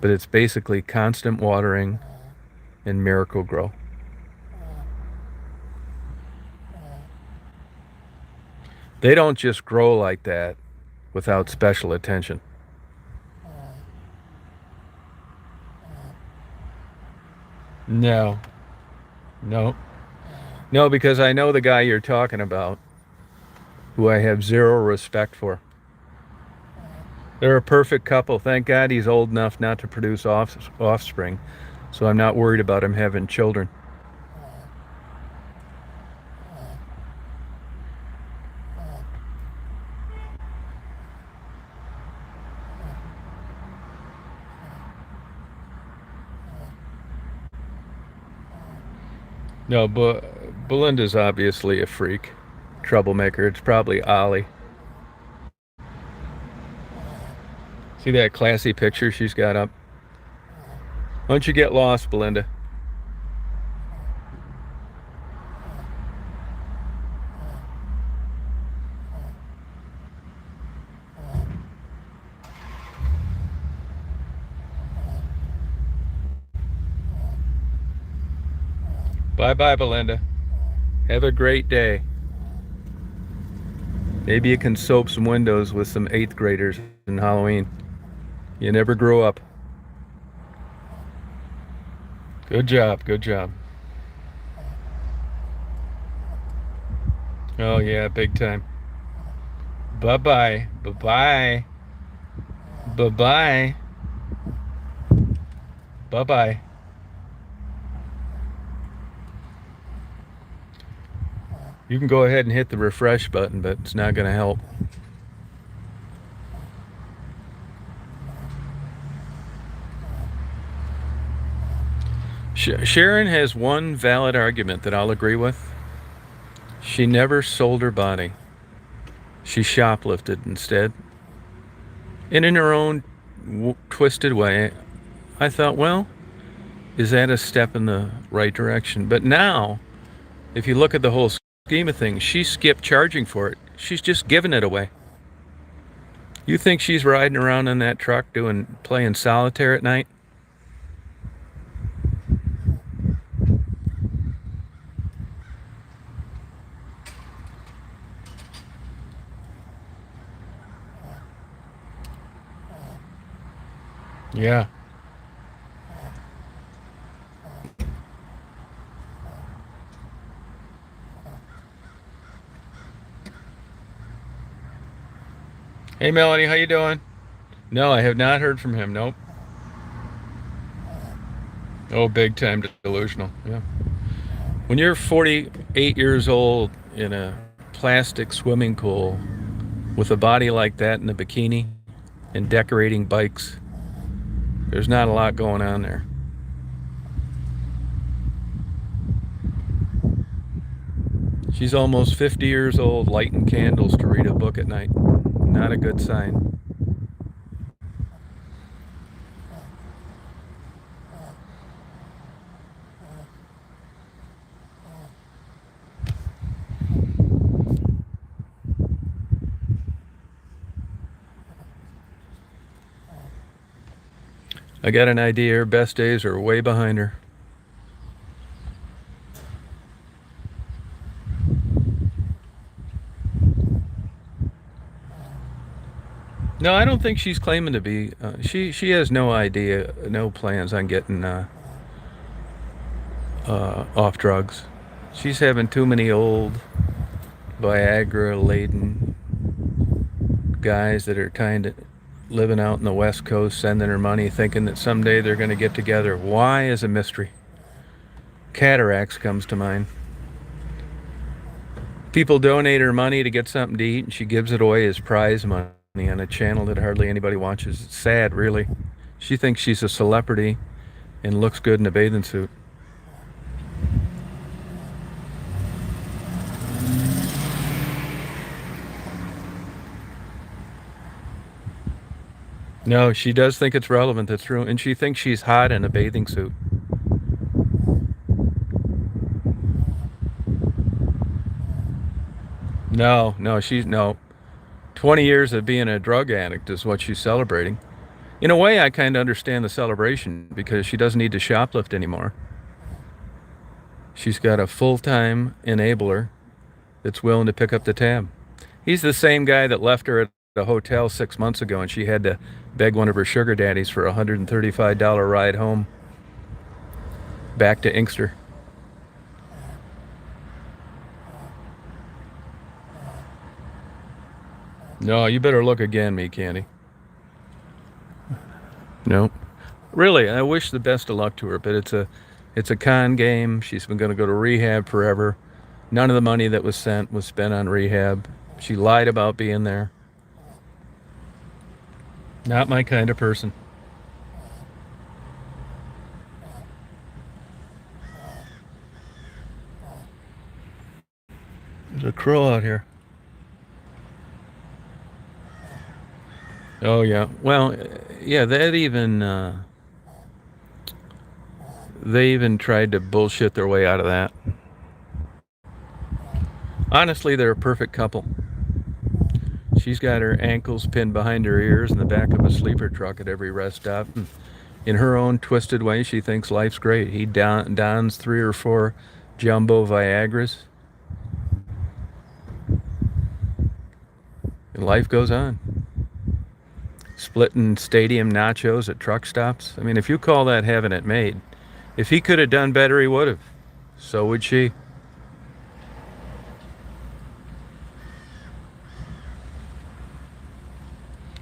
But it's basically constant watering and Miracle-Gro. They don't just grow like that without special attention. No, no, no, because I know the guy you're talking about, who I have zero respect for. They're a perfect couple. Thank God he's old enough not to produce offspring, so I'm not worried about him having children. No, but Belinda's obviously a freak, troublemaker. It's probably Ollie. See that classy picture she's got up? Why don't you get lost, Belinda? Bye bye, Belinda. Have a great day. Maybe you can soap some windows with some eighth graders in Halloween. You never grow up. Good job, good job. Oh, yeah, big time. Bye bye. Bye bye. Bye bye. Bye bye. You can go ahead and hit the refresh button, but it's not going to help. Sharon has one valid argument that I'll agree with. She never sold her body. She shoplifted instead. And in her own twisted way, I thought, well, is that a step in the right direction? But now, if you look at the whole scheme of things, she skipped charging for it. She's just giving it away. You think she's riding around in that truck playing solitaire at night? Yeah. Hey, Melanie, how you doing? No, I have not heard from him. Nope. Oh, big time delusional. Yeah. When you're 48 years old in a plastic swimming pool with a body like that in a bikini and decorating bikes, there's not a lot going on there. She's almost 50 years old, lighting candles to read a book at night. Not a good sign. I got an idea. Her best days are way behind her. No, I don't think she's claiming to be. She has no idea, no plans on getting off drugs. She's having too many old Viagra-laden guys that are kind of living out in the West Coast, sending her money, thinking that someday they're going to get together. Why is a mystery. Cataracts comes to mind. People donate her money to get something to eat, and she gives it away as prize money on a channel that hardly anybody watches. It's sad, really. She thinks she's a celebrity and looks good in a bathing suit. No, she does think it's relevant, that's true. And she thinks she's hot in a bathing suit. No. 20 years of being a drug addict is what she's celebrating. In a way, I kind of understand the celebration because she doesn't need to shoplift anymore. She's got a full-time enabler that's willing to pick up the tab. He's the same guy that left her at a hotel 6 months ago and she had to beg one of her sugar daddies for a $135 ride home back to Inkster. No, you better look again, me candy. No. Really, I wish the best of luck to her, but it's a con game. She's been going to go to rehab forever. None of the money that was sent was spent on rehab. She lied about being there. Not my kind of person. There's a crow out here. Oh yeah. Well, yeah. That even They even tried to bullshit their way out of that. Honestly, they're a perfect couple. She's got her ankles pinned behind her ears in the back of a sleeper truck at every rest stop. And in her own twisted way, she thinks life's great. He dons 3 or 4 jumbo Viagras, and life goes on. Splitting stadium nachos at truck stops. I mean, if you call that having it made, if he could have done better, he would have. So would she.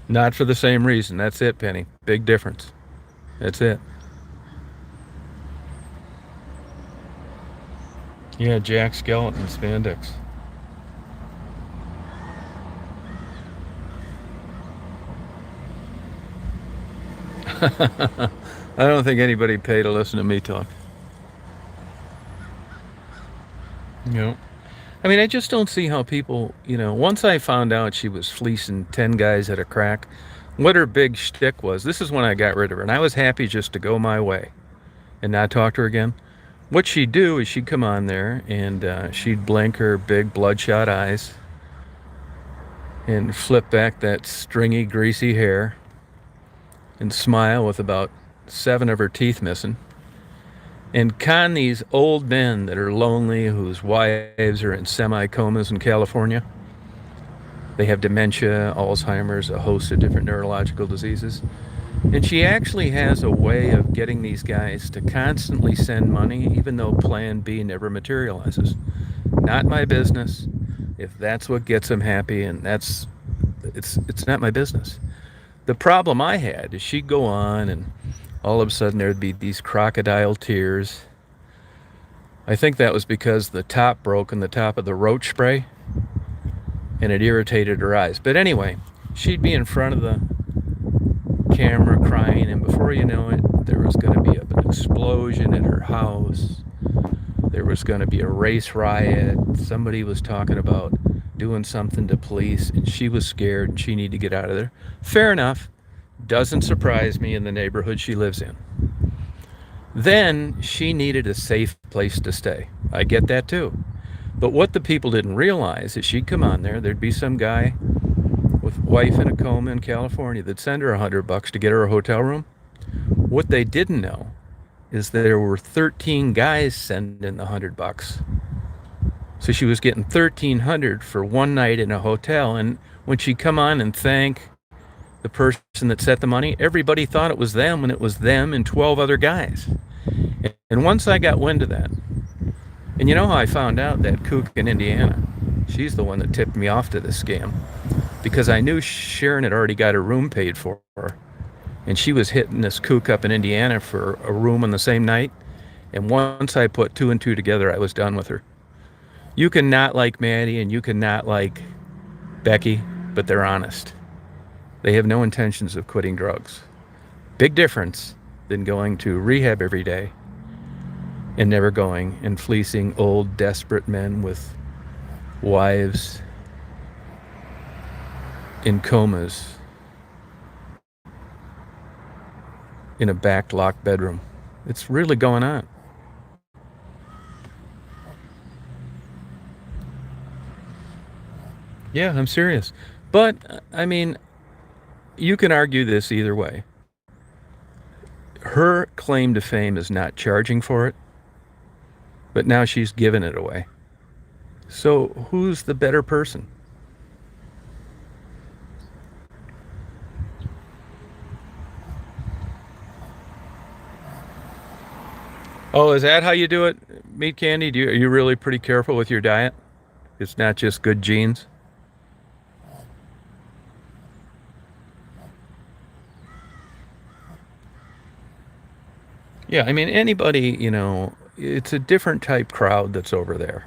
Not for the same reason. That's it, Penny. Big difference. That's it. Yeah, Jack Skeleton spandex. I don't think anybody paid to listen to me talk. You know, I mean, I just don't see how people, once I found out she was fleecing 10 guys at a crack, what her big shtick was, this is when I got rid of her. And I was happy just to go my way and not talk to her again. What she'd do is she'd come on there and she'd blink her big bloodshot eyes and flip back that stringy, greasy hair and smile with about 7 of her teeth missing and con these old men that are lonely, whose wives are in semi-comas in California. They have dementia, Alzheimer's, a host of different neurological diseases. And she actually has a way of getting these guys to constantly send money, even though Plan B never materializes. Not my business. If that's what gets them happy, and it's not my business. The problem I had is she'd go on and all of a sudden there'd be these crocodile tears. I think that was because the top broke in the top of the roach spray and it irritated her eyes. But anyway, she'd be in front of the camera crying, and before you know it, there was going to be an explosion in her house. There was going to be a race riot. Somebody was talking about doing something to police, and she was scared and she needed to get out of there. Fair enough. Doesn't surprise me in the neighborhood she lives in. Then she needed a safe place to stay. I get that too. But what the people didn't realize is she'd come on there, there'd be some guy with wife in a coma in California that'd send her $100 to get her a hotel room. What they didn't know is that there were 13 guys sending the $100. So she was getting $1,300 for one night in a hotel. And when she'd come on and thank the person that set the money, everybody thought it was them when it was them and 12 other guys. And once I got wind of that, and you know how I found out? That kook in Indiana, she's the one that tipped me off to this scam, because I knew Sharon had already got her room paid for her, and she was hitting this kook up in Indiana for a room on the same night. And once I put 2 and 2 together, I was done with her. You can not like Maddie and you can not like Becky, but they're honest. They have no intentions of quitting drugs. Big difference than going to rehab every day and never going and fleecing old, desperate men with wives in comas in a back locked bedroom. It's really going on. Yeah, I'm serious. But, I mean, you can argue this either way. Her claim to fame is not charging for it, but now she's given it away. So who's the better person? Oh, is that how you do it, Meat Candy? Are you really pretty careful with your diet? It's not just good genes? Yeah, I mean, anybody, it's a different type crowd that's over there.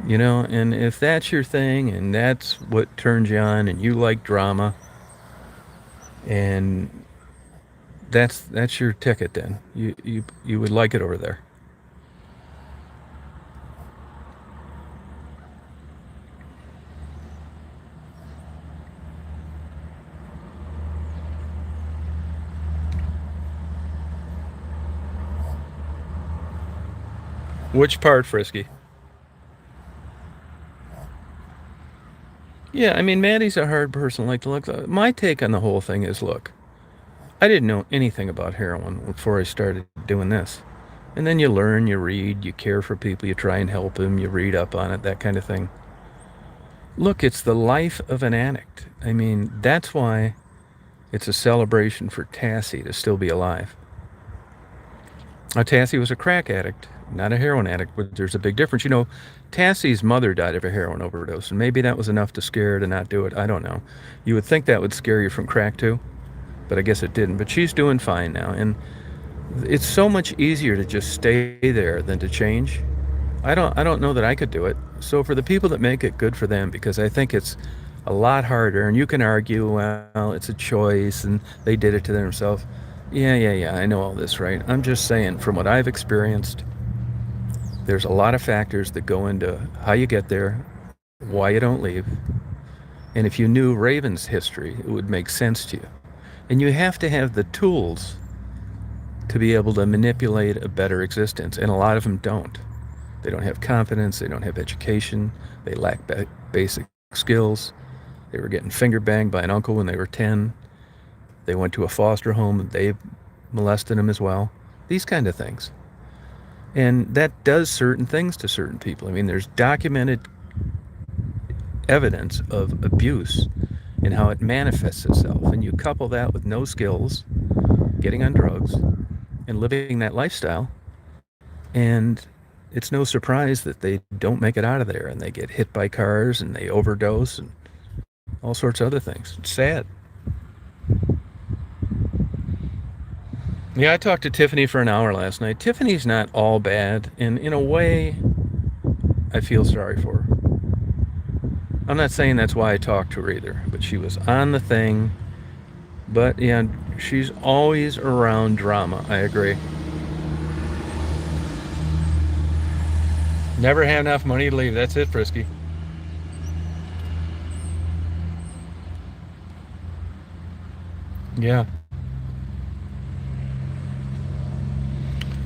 And if that's your thing and that's what turns you on and you like drama, and that's your ticket, then you would like it over there. Which part, Frisky? Yeah, I mean, Maddie's a hard person. Like, look, my take on the whole thing is, look, I didn't know anything about heroin before I started doing this. And then you learn, you read, you care for people, you try and help them, you read up on it, that kind of thing. Look, it's the life of an addict. I mean, that's why it's a celebration for Tassie to still be alive. Now, Tassie was a crack addict, not a heroin addict, but there's a big difference. Tassie's mother died of a heroin overdose, and maybe that was enough to scare her to not do it. I don't know. You would think that would scare you from crack too, but I guess it didn't. But she's doing fine now, and it's so much easier to just stay there than to change. I don't know that I could do it. So for the people that make it, good for them, because I think it's a lot harder. And you can argue, well, it's a choice, and they did it to themselves. Yeah. I know all this, right? I'm just saying, from what I've experienced, there's a lot of factors that go into how you get there, why you don't leave. And if you knew Raven's history, it would make sense to you. And you have to have the tools to be able to manipulate a better existence. And a lot of them don't. They don't have confidence. They don't have education. They lack basic skills. They were getting finger banged by an uncle when they were 10. They went to a foster home and they molested them as well. These kind of things. And that does certain things to certain people. I mean, there's documented evidence of abuse and how it manifests itself. And you couple that with no skills, getting on drugs, and living that lifestyle, and it's no surprise that they don't make it out of there and they get hit by cars and they overdose and all sorts of other things. It's sad. Yeah, I talked to Tiffany for an hour last night. Tiffany's not all bad, and in a way, I feel sorry for her. I'm not saying that's why I talked to her either, but she was on the thing. But yeah, she's always around drama. I agree. Never had enough money to leave. That's it, Frisky. Yeah.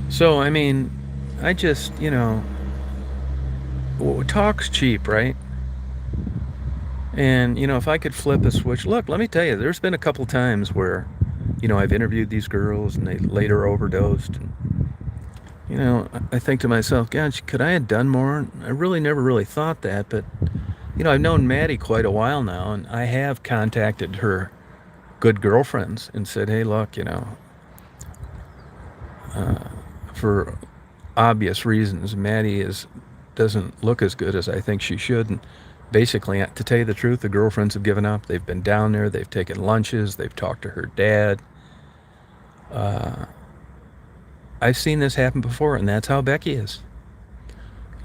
So, I mean, I just, talk's cheap, right? And, if I could flip a switch, look, let me tell you, there's been a couple times where, I've interviewed these girls and they later overdosed. And, I think to myself, gosh, could I have done more? I really never really thought that. But, I've known Maddie quite a while now, and I have contacted her good girlfriends and said, hey, look, for obvious reasons, Maddie doesn't look as good as I think she should. And basically, to tell you the truth, the girlfriends have given up. They've been down there. They've taken lunches. They've talked to her dad. I've seen this happen before, and that's how Becky is.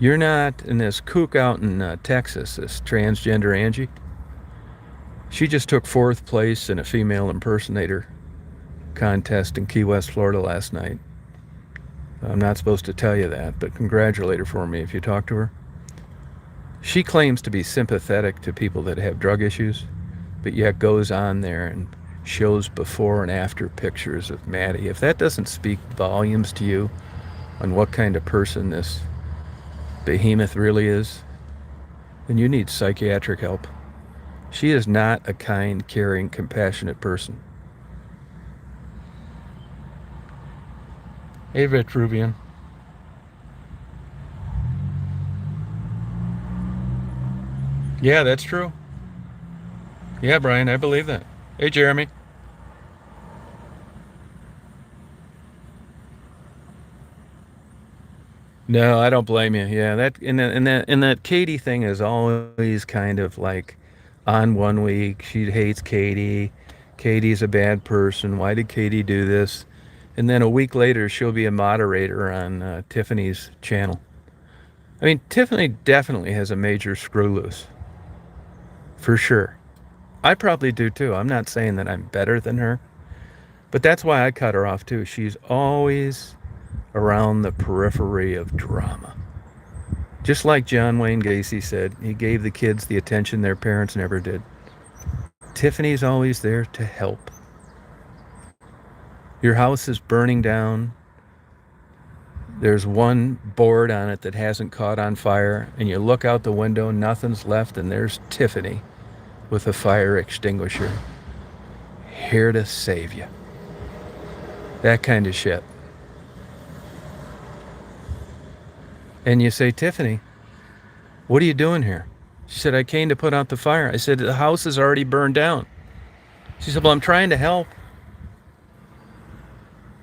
You're not in this kook out in Texas, this transgender Angie. She just took 4th place in a female impersonator contest in Key West, Florida last night. I'm not supposed to tell you that, but congratulate her for me if you talk to her. She claims to be sympathetic to people that have drug issues, but yet goes on there and shows before and after pictures of Maddie. If that doesn't speak volumes to you on what kind of person this behemoth really is, then you need psychiatric help. She is not a kind, caring, compassionate person. Hey, Vitruvian. Yeah, that's true. Yeah, Brian, I believe that. Hey, Jeremy. No, I don't blame you. Yeah, that Katie thing is always kind of like on one week she hates Katie. Katie's a bad person. Why did Katie do this? And then a week later she'll be a moderator on Tiffany's channel. I mean, Tiffany definitely has a major screw loose, for sure. I probably do too. I'm not saying that I'm better than her, but that's why I cut her off too. She's always around the periphery of drama. Just like John Wayne Gacy said, he gave the kids the attention their parents never did. Tiffany's always there to help. Your house is burning down. There's one board on it that hasn't caught on fire, and you look out the window, nothing's left, and there's Tiffany with a fire extinguisher here to save you. That kind of shit. And you say, Tiffany, what are you doing here? She said, I came to put out the fire. I said, the house is already burned down. She said, well, I'm trying to help.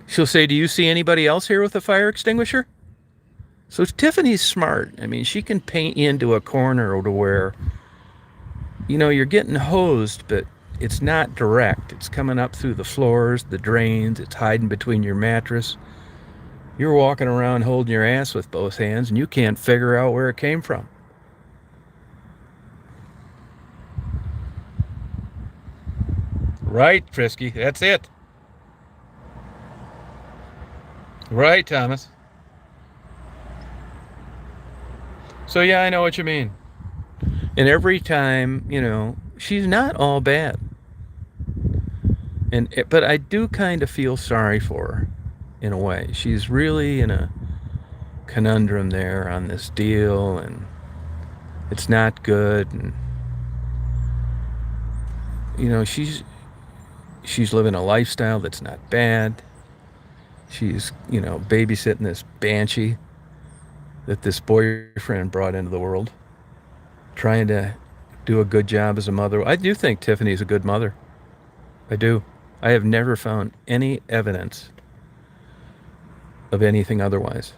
She'll say, do you see anybody else here with a fire extinguisher? So Tiffany's smart. I mean, she can paint you into a corner to where, you're getting hosed, but it's not direct. It's coming up through the floors, the drains. It's hiding between your mattress. You're walking around holding your ass with both hands, and you can't figure out where it came from. Right, Frisky. That's it. Right, Thomas. So yeah, I know what you mean. And every time, she's not all bad. But I do kind of feel sorry for her in a way. She's really in a conundrum there on this deal, and it's not good. And she's living a lifestyle that's not bad. She's, babysitting this banshee that this boyfriend brought into the world, trying to do a good job as a mother. I do think Tiffany's a good mother. I do. I have never found any evidence of anything otherwise.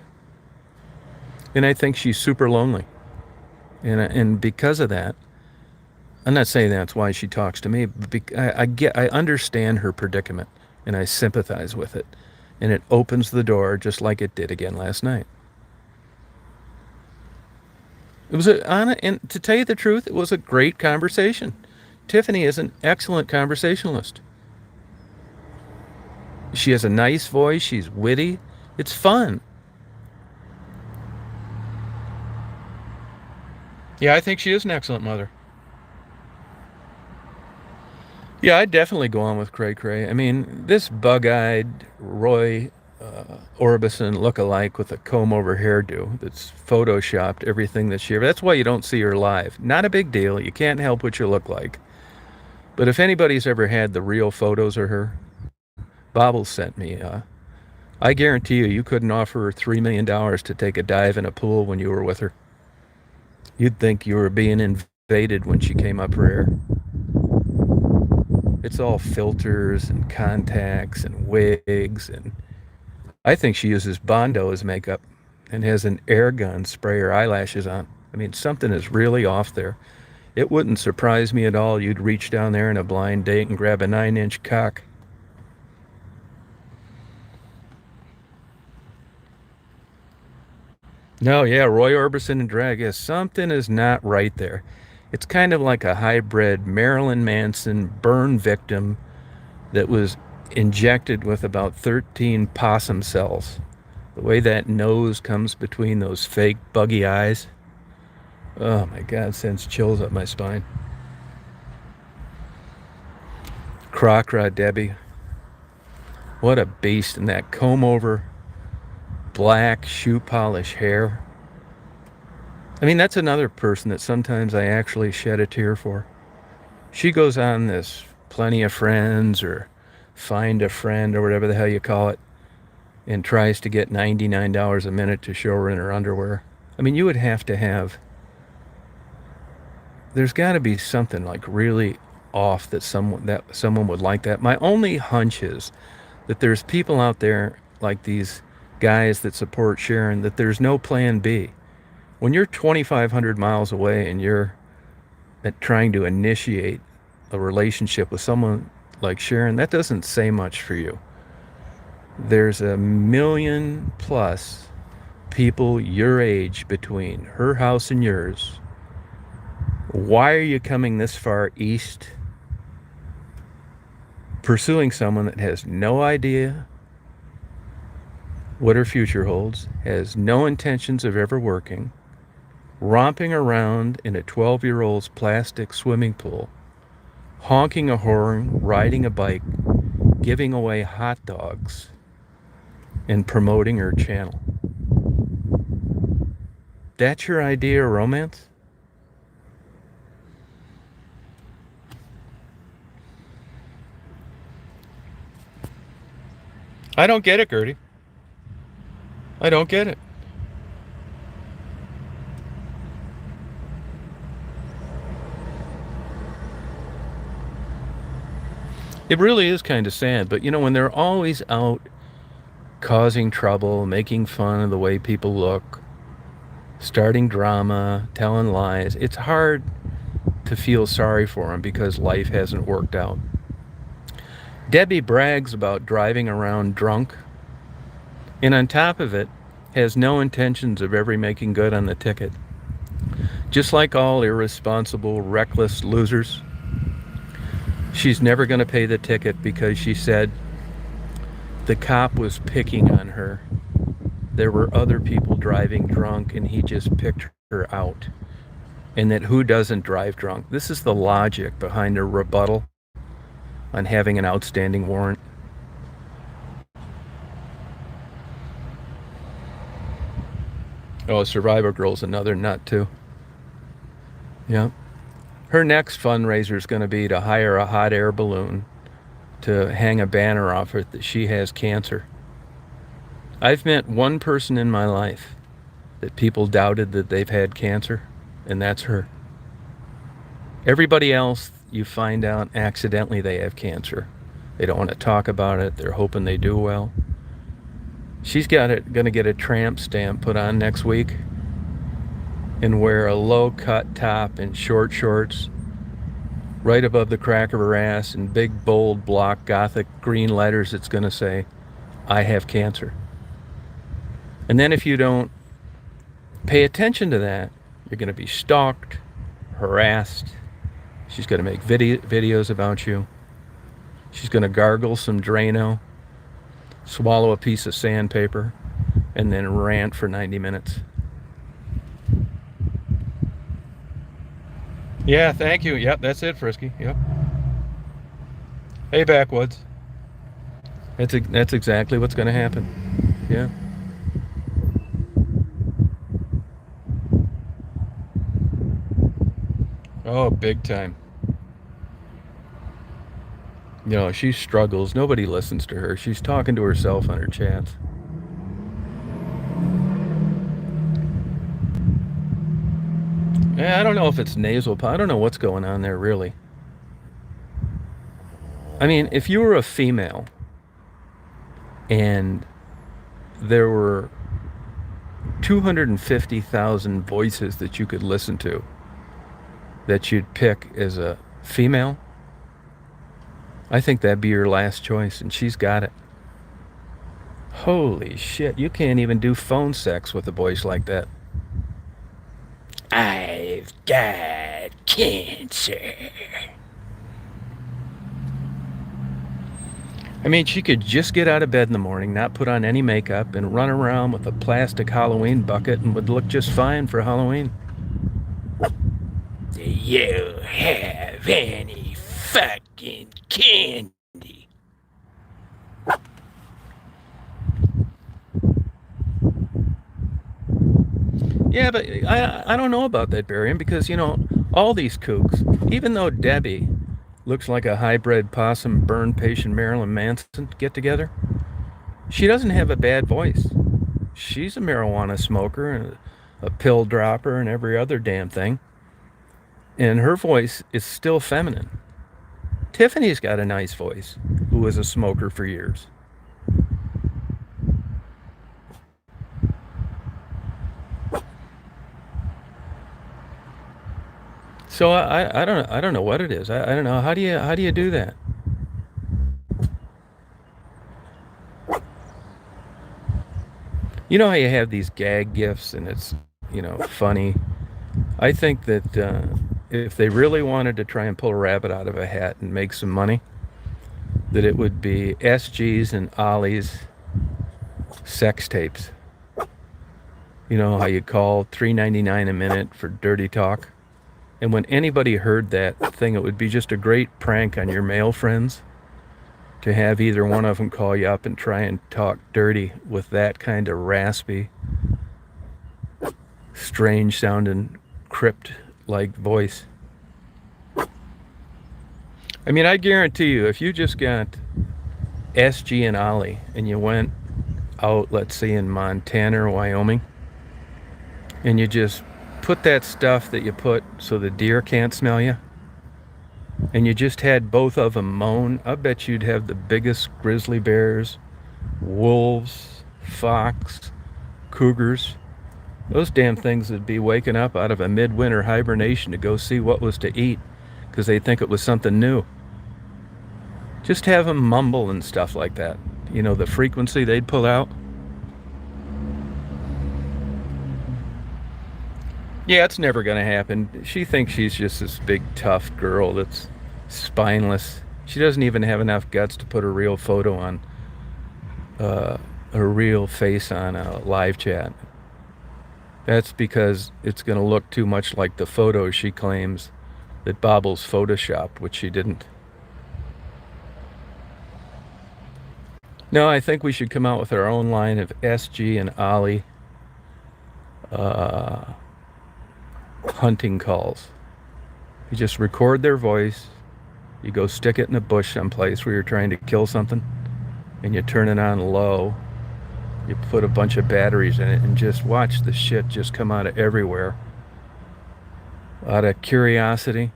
And I think she's super lonely. And because of that, I'm not saying that's why she talks to me, but I understand her predicament, and I sympathize with it. And it opens the door just like it did again last night. It was and to tell you the truth, it was a great conversation. Tiffany is an excellent conversationalist. She has a nice voice. She's witty. It's fun. Yeah, I think she is an excellent mother. Yeah, I'd definitely go on with Cray Cray. I mean, this bug-eyed Roy Orbison look-alike with a comb-over hairdo that's photoshopped everything that she ever... That's why you don't see her live. Not a big deal. You can't help what you look like. But if anybody's ever had the real photos of her, Bobble sent me. I guarantee you couldn't offer her $3 million to take a dive in a pool when you were with her. You'd think you were being invaded when she came up for air. It's all filters and contacts and wigs, and I think she uses Bondo as makeup and has an air gun spray her eyelashes on. I mean, something is really off there. It wouldn't surprise me at all you'd reach down there in a blind date and grab a 9-inch cock. No, yeah, Roy Orbison and drag. Yeah, something is not right there. It's kind of like a hybrid Marilyn Manson burn victim that was injected with about 13 possum cells. The way that nose comes between those fake buggy eyes. Oh my God, sends chills up my spine. Crocra Debbie. What a beast. And that comb over black shoe polish hair. I mean, that's another person that sometimes I actually shed a tear for. She goes on this Plenty of Friends or Find a Friend or whatever the hell you call it, and tries to get $99 a minute to show her in her underwear. I mean, you would have to have... There's got to be something like really off that someone would like that. My only hunch is that there's people out there like these guys that support Sharon, that there's no plan B. When you're 2,500 miles away and you're trying to initiate a relationship with someone like Sharon, that doesn't say much for you. There's 1 million plus people your age between her house and yours. Why are you coming this far east, pursuing someone that has no idea what her future holds, has no intentions of ever working, romping around in a 12-year-old's plastic swimming pool, honking a horn, riding a bike, giving away hot dogs, and promoting her channel? That's your idea of romance? I don't get it, Gertie. I don't get it. It really is kind of sad, but you know, when they're always out causing trouble, making fun of the way people look, starting drama, telling lies, it's hard to feel sorry for them because life hasn't worked out. Debbie brags about driving around drunk, and on top of it, has no intentions of ever making good on the ticket. Just like all irresponsible, reckless losers, she's never going to pay the ticket because she said the cop was picking on her. There were other people driving drunk and he just picked her out. And that who doesn't drive drunk? This is the logic behind her rebuttal on having an outstanding warrant. Oh, Survivor Girl's another nut too. Yeah. Her next fundraiser is going to be to hire a hot air balloon to hang a banner off it that she has cancer. I've met one person in my life that people doubted that they've had cancer, and that's her. Everybody else, you find out accidentally they have cancer. They don't want to talk about it. They're hoping they do well. She's going to get a tramp stamp put on next week and wear a low-cut top and short shorts right above the crack of her ass in big, bold, block, gothic green letters. It's going to say, I have cancer. And then if you don't pay attention to that, you're going to be stalked, harassed. She's going to make videos about you. She's going to gargle some Drano, swallow a piece of sandpaper, and then rant for 90 minutes. Yeah, thank you. Yep, that's it, Frisky. Yep. Hey, Backwoods. That's exactly what's going to happen. Yeah. Oh, big time. You know, she struggles. Nobody listens to her. She's talking to herself on her chats. Yeah, I don't know if it's nasal. I don't know what's going on there, really. I mean, if you were a female and there were 250,000 voices that you could listen to that you'd pick as a female, I think that'd be your last choice, and she's got it. Holy shit, you can't even do phone sex with a voice like that. I've got cancer. I mean, she could just get out of bed in the morning, not put on any makeup, and run around with a plastic Halloween bucket and would look just fine for Halloween. Do you have any fucking candy? Yeah, but I don't know about that, Barium, because, you know, all these kooks, even though Debbie looks like a hybrid possum burn patient Marilyn Manson get together, she doesn't have a bad voice. She's a marijuana smoker and a pill dropper and every other damn thing. And her voice is still feminine. Tiffany's got a nice voice, who was a smoker for years. So I don't know what it is. I don't know. How do you do that? You know how you have these gag gifts and it's, you know, funny. I think that if they really wanted to try and pull a rabbit out of a hat and make some money, that it would be SG's and Ollie's sex tapes. You know how you call $3.99 a minute for dirty talk? And when anybody heard that thing, it would be just a great prank on your male friends to have either one of them call you up and try and talk dirty with that kind of raspy, strange sounding crypt-like voice. I mean, I guarantee you, if you just got SG and Ollie and you went out, let's say in Montana or Wyoming, and you just put that stuff that you put so the deer can't smell you, and you just had both of them moan, I bet you'd have the biggest grizzly bears, wolves, fox, cougars. Those damn things would be waking up out of a midwinter hibernation to go see what was to eat because they think it was something new. Just have them mumble and stuff like that. You know, the frequency they'd pull out. Yeah, it's never going to happen. She thinks she's just this big, tough girl that's spineless. She doesn't even have enough guts to put a real photo on, a real face on a live chat. That's because it's going to look too much like the photo she claims that Bobbles photoshopped, which she didn't. No, I think we should come out with our own line of SG and Ollie hunting calls. You just record their voice, you go stick it in a bush someplace where you're trying to kill something, and you turn it on low. You put a bunch of batteries in it and just watch the shit just come out of everywhere. Out of curiosity.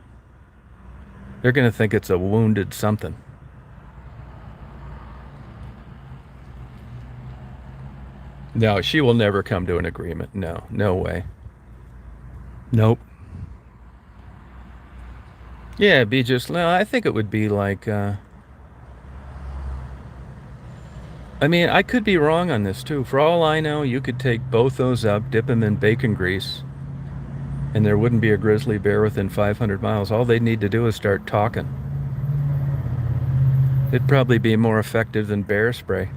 They're going to think it's a wounded something. No, she will never come to an agreement. No, no way. Nope. Yeah, it'd be just, no, I think it would be like, I mean, I could be wrong on this too. For all I know, you could take both those up, dip them in bacon grease, and there wouldn't be a grizzly bear within 500 miles. All they'd need to do is start talking. It'd probably be more effective than bear spray.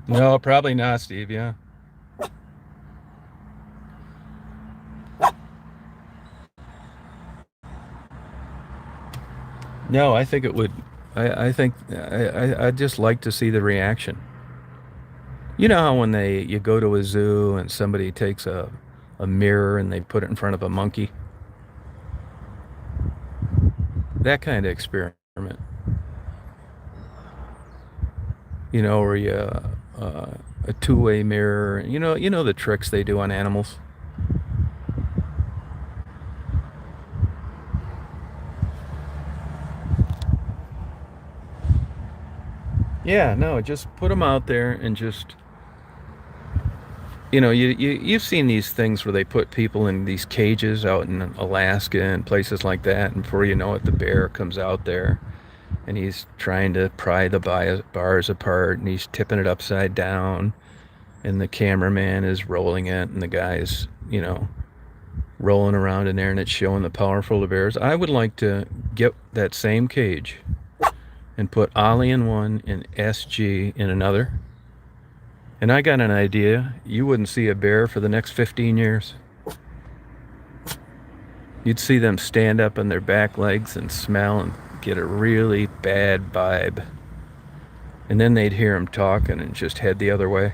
No, probably not, Steve, yeah. No, I think it would. I think I'd just like to see the reaction. You know how when you go to a zoo and somebody takes a mirror and they put it in front of a monkey? That kind of experiment. You know, or a two-way mirror. You know the tricks they do on animals. Yeah, no, just put them out there and just, you've seen these things where they put people in these cages out in Alaska and places like that, and before you know it, the bear comes out there and he's trying to pry the bars apart and he's tipping it upside down, and the cameraman is rolling it, and the guy's, rolling around in there, and it's showing the powerful the bears. I would like to get that same cage and put Ollie in one and SG in another. And I got an idea. You wouldn't see a bear for the next 15 years. You'd see them stand up on their back legs and smell and get a really bad vibe. And then they'd hear them talking and just head the other way.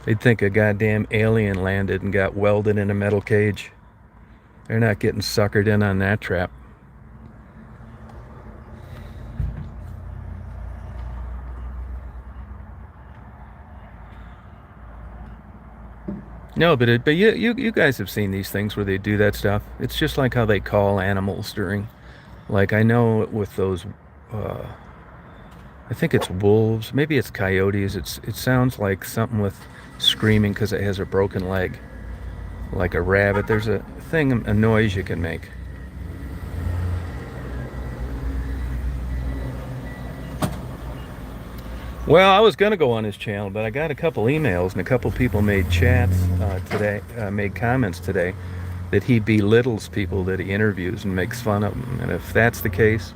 They'd think a goddamn alien landed and got welded in a metal cage. They're not getting suckered in on that trap. No, but you guys have seen these things where they do that stuff. It's just like how they call animals during, like, I know with those, I think it's wolves, maybe it's coyotes. It sounds like something with screaming because it has a broken leg, like a rabbit. There's a noise you can make. Well, I was going to go on his channel, but I got a couple emails and a couple people made chats today, made comments today that he belittles people that he interviews and makes fun of them. And if that's the case,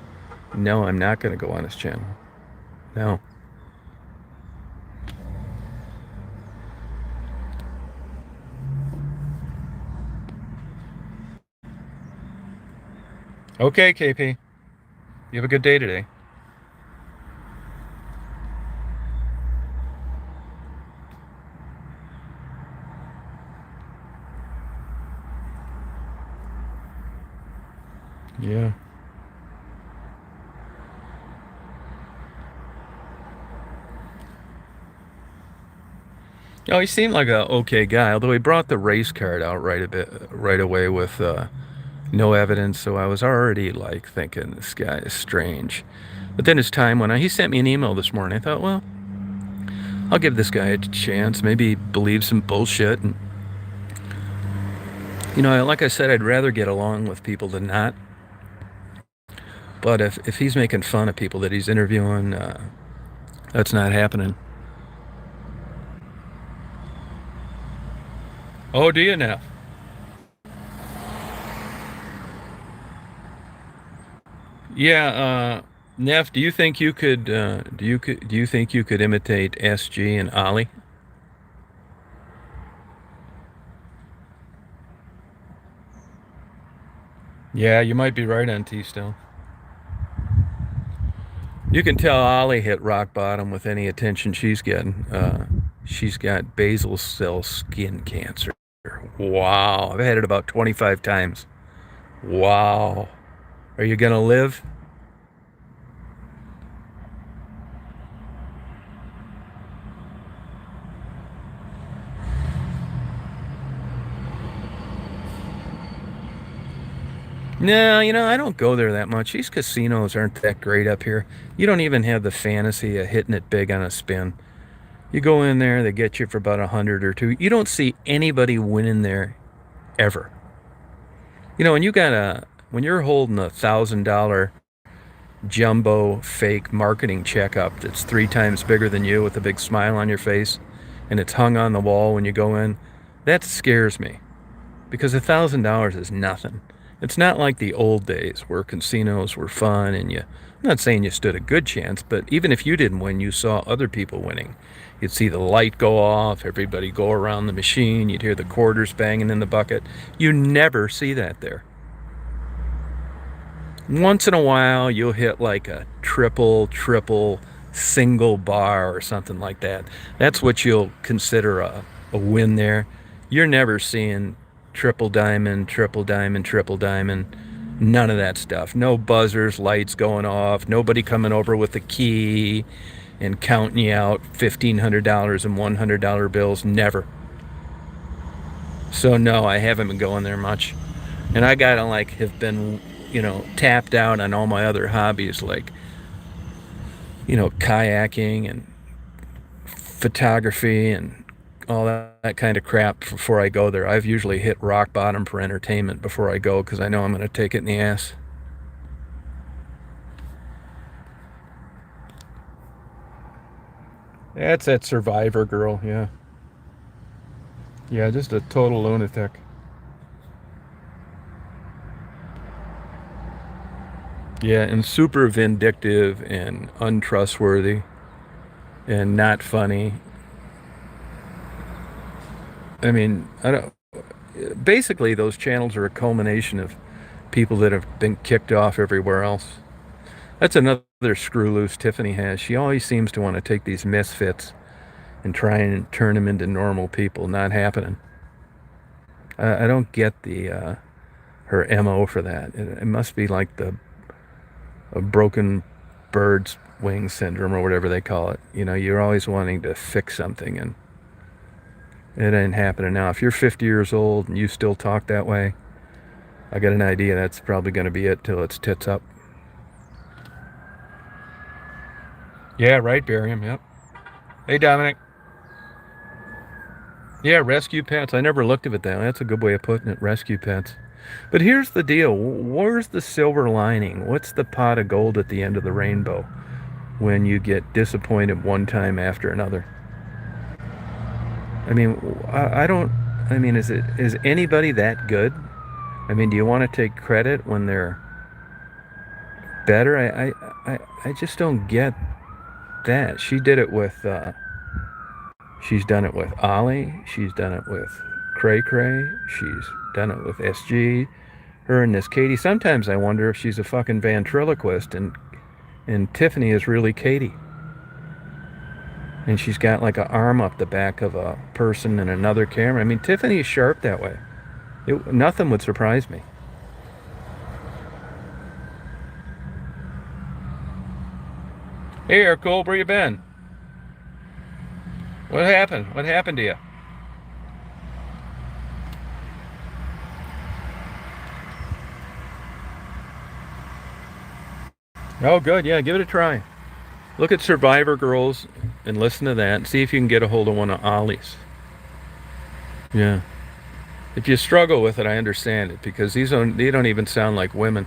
no, I'm not going to go on his channel. No. Okay, KP. You have a good day today. Yeah. Oh, he seemed like a okay guy, although he brought the race card out right away with no evidence. So I was already like thinking this guy is strange. But then as time went on, he sent me an email this morning. I thought, well, I'll give this guy a chance. Maybe he believes some bullshit. And like I said, I'd rather get along with people than not. But if he's making fun of people that he's interviewing, that's not happening. Oh, do you now? Yeah, Neff, do you think you could do you think you could imitate SG and Ollie? Yeah, you might be right on T-Stone. You can tell Ollie hit rock bottom with any attention she's getting. She's got basal cell skin cancer. Wow, I've had it about 25 times. Wow. Are you gonna live? No, I don't go there that much. These casinos aren't that great up here. You don't even have the fantasy of hitting it big on a spin. You go in there, they get you for about 100 or 2. You don't see anybody winning there ever. When you're holding $1,000 jumbo fake marketing checkup that's 3 times bigger than you with a big smile on your face, and it's hung on the wall when you go in, that scares me because $1,000 is nothing. It's not like the old days where casinos were fun and I'm not saying you stood a good chance, but even if you didn't win, you saw other people winning. You'd see the light go off, everybody go around the machine, you'd hear the quarters banging in the bucket. You never see that there. Once in a while, you'll hit like a triple, single bar or something like that. That's what you'll consider a win there. You're never seeing triple diamond, triple diamond, triple diamond. None of that stuff. No buzzers, lights going off, nobody coming over with the key and counting you out $1,500 and $100 bills. Never. So, no, I haven't been going there much. And I gotta like have been, tapped out on all my other hobbies like, kayaking and photography and all that kind of crap before I go there. I've usually hit rock bottom for entertainment before I go because I know I'm going to take it in the ass. That's that survivor girl, yeah. Yeah, just a total lunatic. Yeah, and super vindictive and untrustworthy and not funny. I mean, I don't. Basically, those channels are a culmination of people that have been kicked off everywhere else. That's another screw loose Tiffany has. She always seems to want to take these misfits and try and turn them into normal people. Not happening. I don't get the her mo for that. It must be like the a broken bird's wing syndrome or whatever they call it. You're always wanting to fix something, and it ain't happening now. If you're 50 years old and you still talk that way, I got an idea that's probably going to be it till it's tits up. Yeah, right, barium. Yep. Hey, Dominic. Yeah, rescue pets. I never looked at it that way. That's a good way of putting it. Rescue pets. But here's the deal. Where's the silver lining? What's the pot of gold at the end of the rainbow when you get disappointed one time after another? I mean, I don't. I mean, is anybody that good? I mean, do you want to take credit when they're better? I just don't get that. She did it with. She's done it with Ollie. She's done it with Cray Cray. She's done it with SG. Her and this Katie. Sometimes I wonder if she's a fucking ventriloquist and Tiffany is really Katie. And she's got like an arm up the back of a person and another camera. I mean, Tiffany is sharp that way. Nothing would surprise me. Hey, Ercole, where you been? What happened? What happened to you? Oh, good. Yeah, give it a try. Look at Survivor Girls and listen to that and see if you can get a hold of one of Ollie's. Yeah. If you struggle with it, I understand it because they don't even sound like women.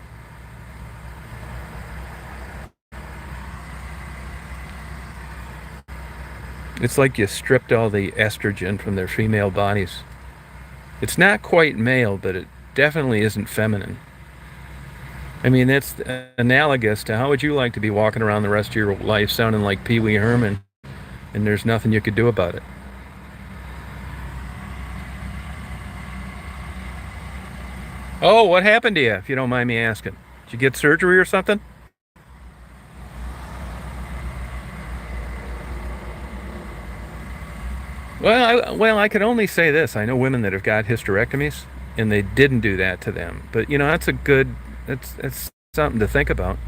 It's like you stripped all the estrogen from their female bodies. It's not quite male, but it definitely isn't feminine. I mean, that's analogous to how would you like to be walking around the rest of your life sounding like Pee Wee Herman and there's nothing you could do about it? Oh, what happened to you, if you don't mind me asking? Did you get surgery or something? Well, I can only say this. I know women that have got hysterectomies, and they didn't do that to them. But you know, that's something to think about.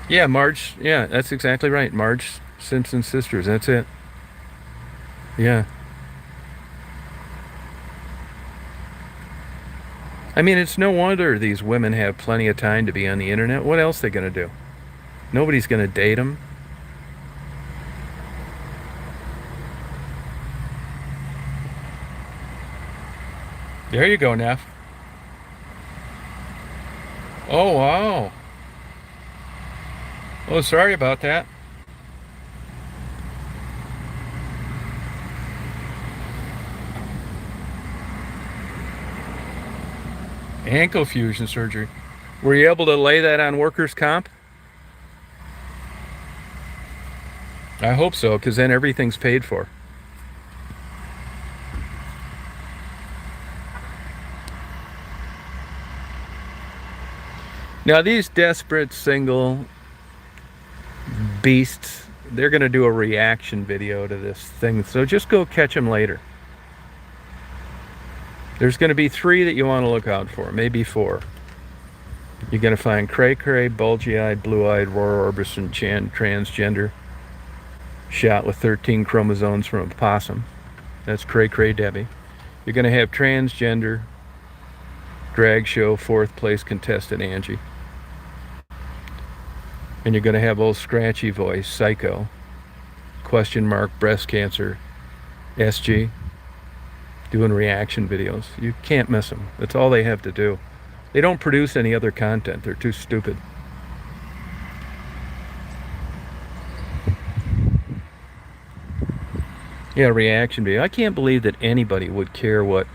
Yeah, Marge. Yeah, that's exactly right. Marge Simpson sisters. That's it. Yeah. I mean, it's no wonder these women have plenty of time to be on the internet. What else are they gonna do? Nobody's gonna date them. There you go, Neff. Oh wow. Oh, sorry about that. Ankle fusion surgery. Were you able to lay that on workers' comp? I hope so, because then everything's paid for. Now, these desperate single beasts, they're going to do a reaction video to this thing. So just go catch them later. There's going to be 3 that you want to look out for, maybe 4. You're going to find cray cray, bulgy eyed, blue eyed, Roar Orbison transgender, shot with 13 chromosomes from a possum. That's cray cray Debbie. You're going to have transgender, drag show, 4th place contestant Angie. And you're going to have old scratchy voice, Psycho, question mark, breast cancer, SG, doing reaction videos. You can't miss them. That's all they have to do. They don't produce any other content. They're too stupid. Yeah, reaction video. I can't believe that anybody would care what...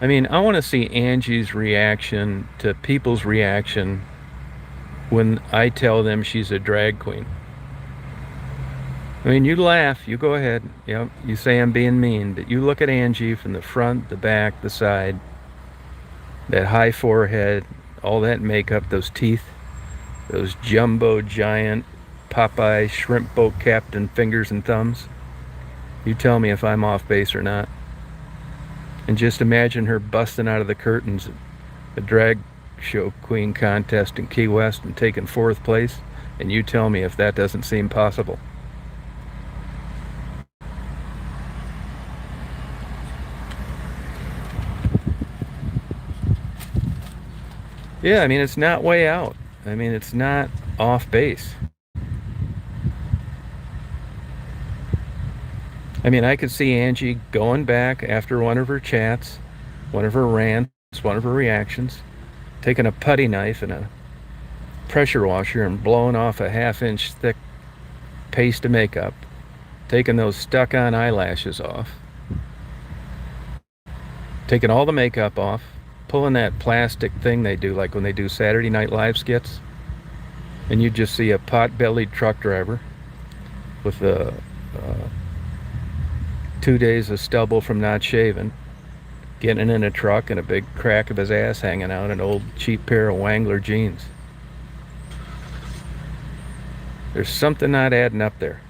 I mean, I want to see Angie's reaction to people's reaction when I tell them she's a drag queen. I mean, you laugh, you go ahead, you say I'm being mean, but you look at Angie from the front, the back, the side, that high forehead, all that makeup, those teeth, those jumbo giant Popeye shrimp boat captain fingers and thumbs. You tell me if I'm off base or not. And just imagine her busting out of the curtains at a drag show queen contest in Key West and taking 4th place, and you tell me if that doesn't seem possible. Yeah, I mean, it's not way out. I mean, it's not off base. I mean, I could see Angie going back after one of her chats, one of her rants, one of her reactions, taking a putty knife and a pressure washer and blowing off a 1/2-inch thick paste of makeup, taking those stuck-on eyelashes off, taking all the makeup off, pulling that plastic thing they do, like when they do Saturday Night Live skits, and you just see a pot-bellied truck driver with 2 days of stubble from not shaving, getting in a truck and a big crack of his ass hanging out, an old cheap pair of Wrangler jeans. There's something not adding up there.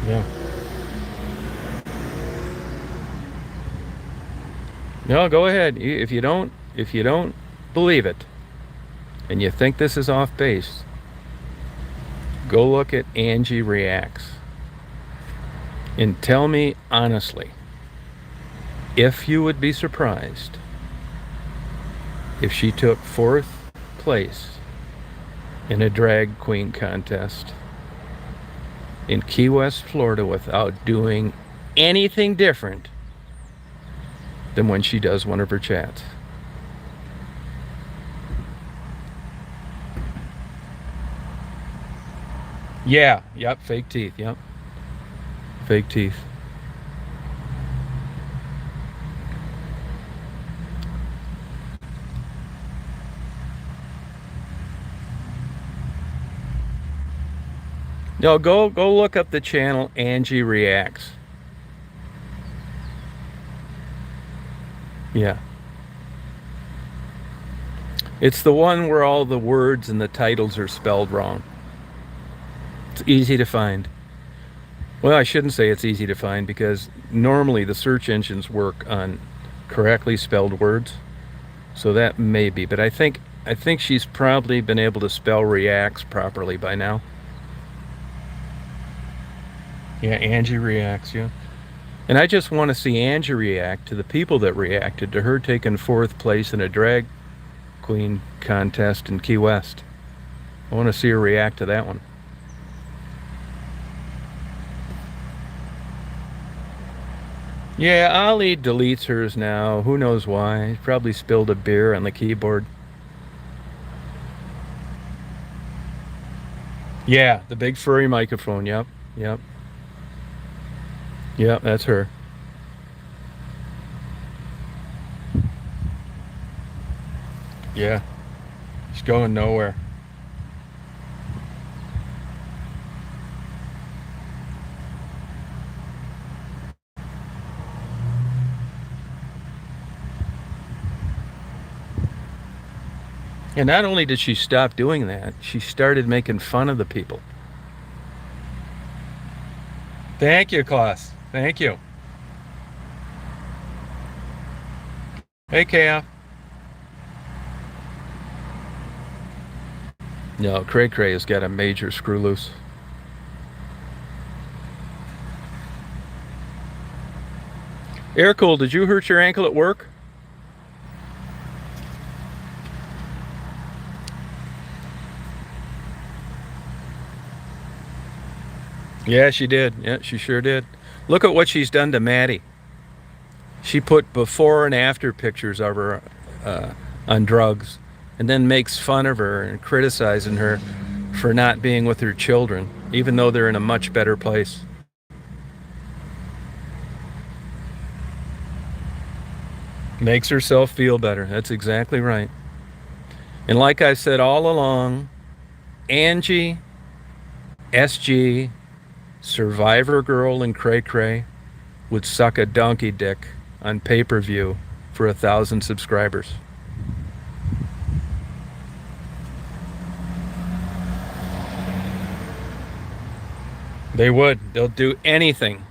Yeah. No, go ahead. If you don't believe it, and you think this is off base, go look at Angie Reacts and tell me honestly if you would be surprised if she took 4th place in a drag queen contest in Key West, Florida, without doing anything different than when she does one of her chats. Yeah, yep, fake teeth, yep. Fake teeth. No, go look up the channel Angie Reacts. Yeah. It's the one where all the words and the titles are spelled wrong. It's easy to find. Well, I shouldn't say it's easy to find, because normally the search engines work on correctly spelled words. So that may be, but I think she's probably been able to spell reacts properly by now. Yeah, Angie Reacts, yeah. And I just want to see Angie react to the people that reacted to her taking 4th place in a drag queen contest in Key West. I want to see her react to that one. Yeah, Ali deletes hers now. Who knows why? Probably spilled a beer on the keyboard. Yeah, the big furry microphone. Yep, yep, yep, that's her. Yeah, she's going nowhere. And not only did she stop doing that, she started making fun of the people. Thank you, Klaus. Thank you. Hey, Kaya. No, Cray Cray has got a major screw loose. Air Cool, did you hurt your ankle at work? Yeah, she did. Yeah, she sure did. Look at what she's done to Maddie. She put before and after pictures of her on drugs, and then makes fun of her and criticizing her for not being with her children, even though they're in a much better place. Makes herself feel better. That's exactly right. And like I said all along, Angie, SG, Survivor Girl, and Cray Cray would suck a donkey dick on pay-per-view for 1,000 subscribers. They would. They'll do anything.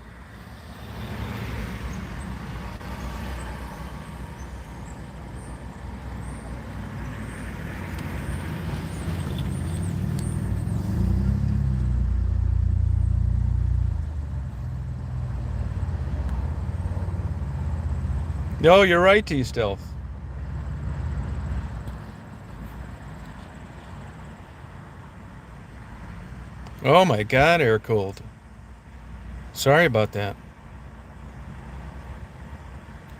No, you're right, T-Stealth. Oh my God, Air Cold. Sorry about that.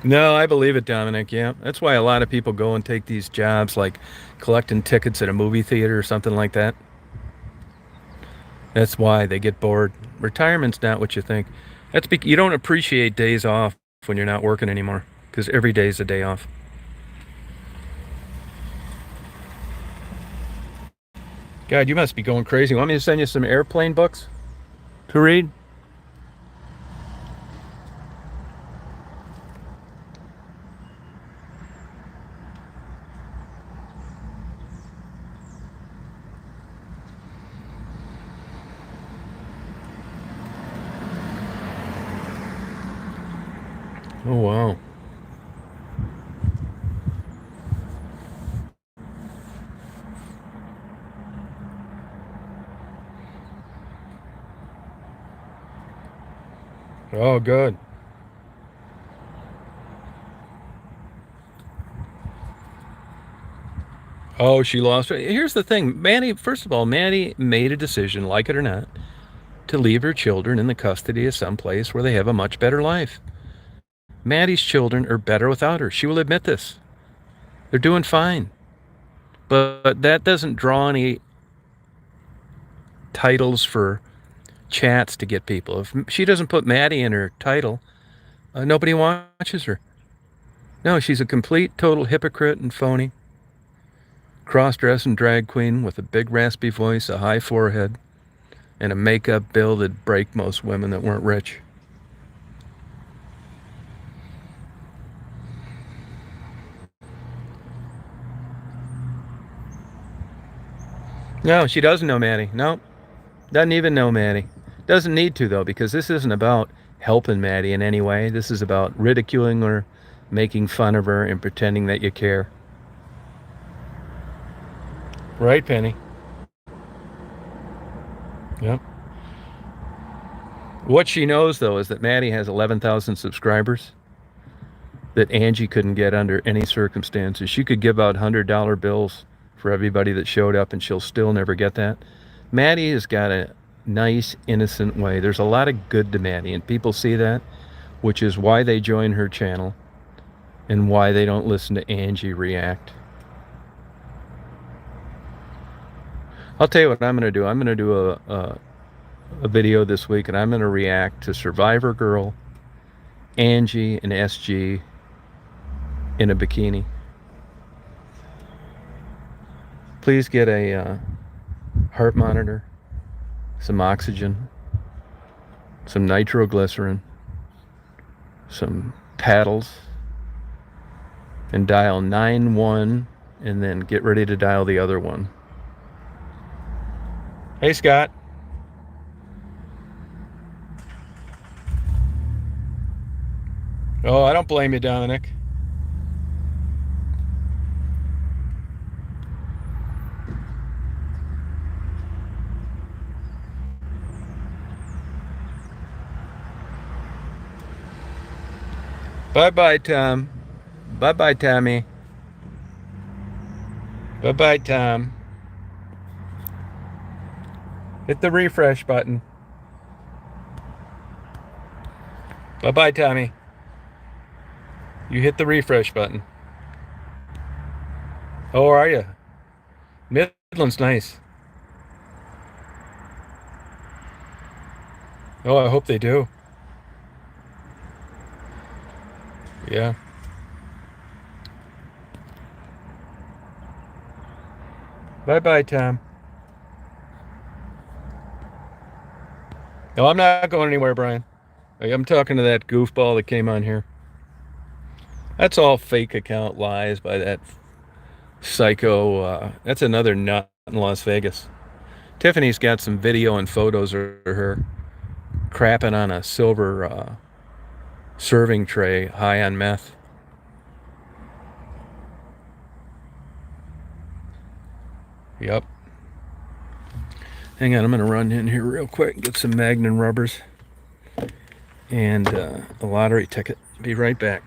No, I believe it, Dominic. Yeah, that's why a lot of people go and take these jobs, like collecting tickets at a movie theater or something like that. That's why they get bored. Retirement's not what you think. You don't appreciate days off when you're not working anymore, because every day is a day off. God, you must be going crazy. Want me to send you some airplane books to read? Oh, wow. Oh, good. Oh, she lost her. Here's the thing, Maddie. First of all, Maddie made a decision, like it or not, to leave her children in the custody of some place where they have a much better life. Maddie's children are better without her. She will admit this. They're doing fine. But that doesn't draw any titles for chats to get people. If she doesn't put Maddie in her title, nobody watches her. No, she's a complete, total hypocrite and phony. Cross-dressing drag queen with a big raspy voice, a high forehead, and a makeup bill that'd break most women that weren't rich. No, she doesn't know Maddie. No, doesn't even know Maddie. Doesn't need to, though, because this isn't about helping Maddie in any way. This is about ridiculing her, making fun of her, and pretending that you care. Right, Penny? Yep. What she knows, though, is that Maddie has 11,000 subscribers that Angie couldn't get under any circumstances. She could give out $100 bills for everybody that showed up, and she'll still never get that. Maddie has got a nice, innocent way. There's a lot of good to Maddie, and people see that, which is why they join her channel and why they don't listen to Angie react. I'll tell you what I'm going to do. I'm going to do a video this week, and I'm going to react to Survivor Girl, Angie, and SG in a bikini. Please get a heart monitor, some oxygen, some nitroglycerin, some paddles, and dial 9-1, and then get ready to dial the other one. Hey, Scott. Oh, I don't blame you, Dominic. Bye-bye, Tom. Bye-bye, Tommy. Bye-bye, Tom. Hit the refresh button. Bye-bye, Tommy. You hit the refresh button. How are you? Midland's nice. Oh, I hope they do. Yeah. Bye-bye, Tom. No, I'm not going anywhere, Brian. I'm talking to that goofball that came on here. That's all fake account lies by that psycho. That's another nut in Las Vegas. Tiffany's got some video and photos of her crapping on a silver serving tray high on meth. Yep. Hang on, I'm going to run in here real quick and get some Magnum rubbers and a lottery ticket. Be right back.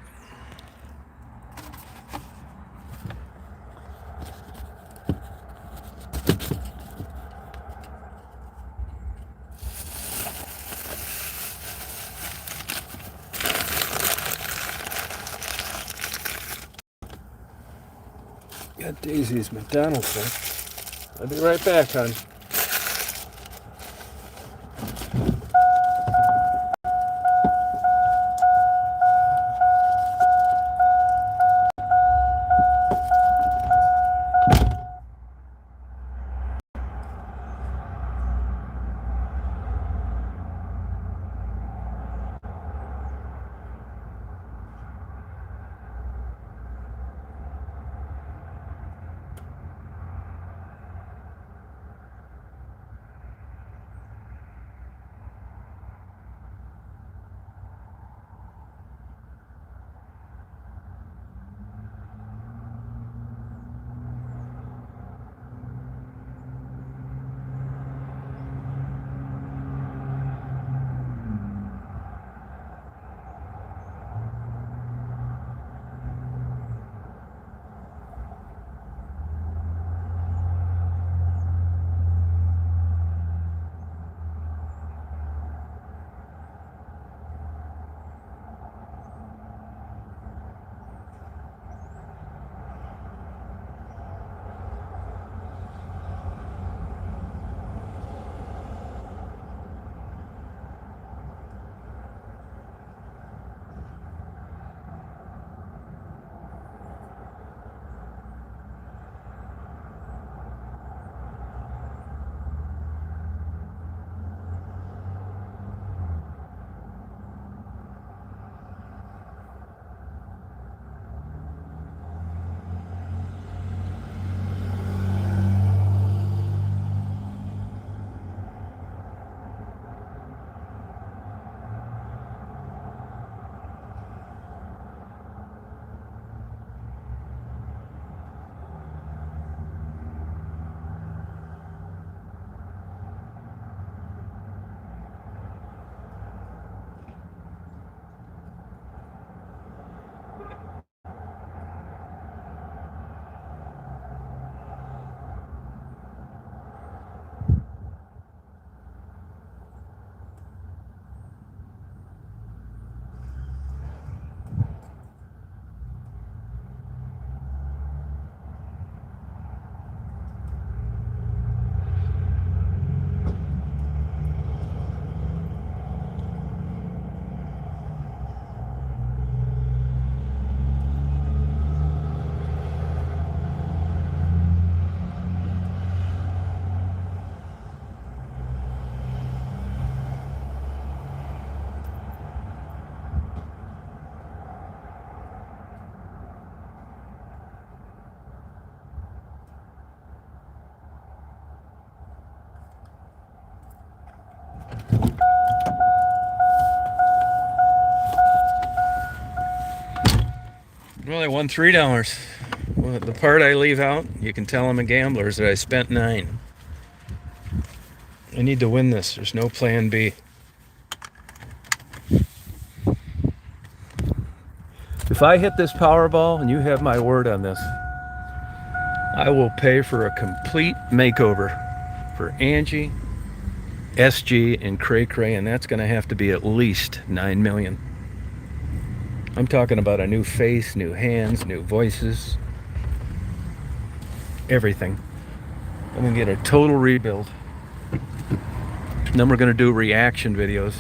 Got Daisy's McDonald's there. I'll be right back, hon. Well, I won $3. Well, the part I leave out, you can tell I'm a gambler, is that I spent 9. I need to win this. There's no plan B. If I hit this Powerball, and you have my word on this, I will pay for a complete makeover for Angie, SG, and Cray Cray, and that's going to have to be at least $9 million. I'm talking about a new face, new hands, new voices, everything. I'm going to get a total rebuild. And then we're going to do reaction videos.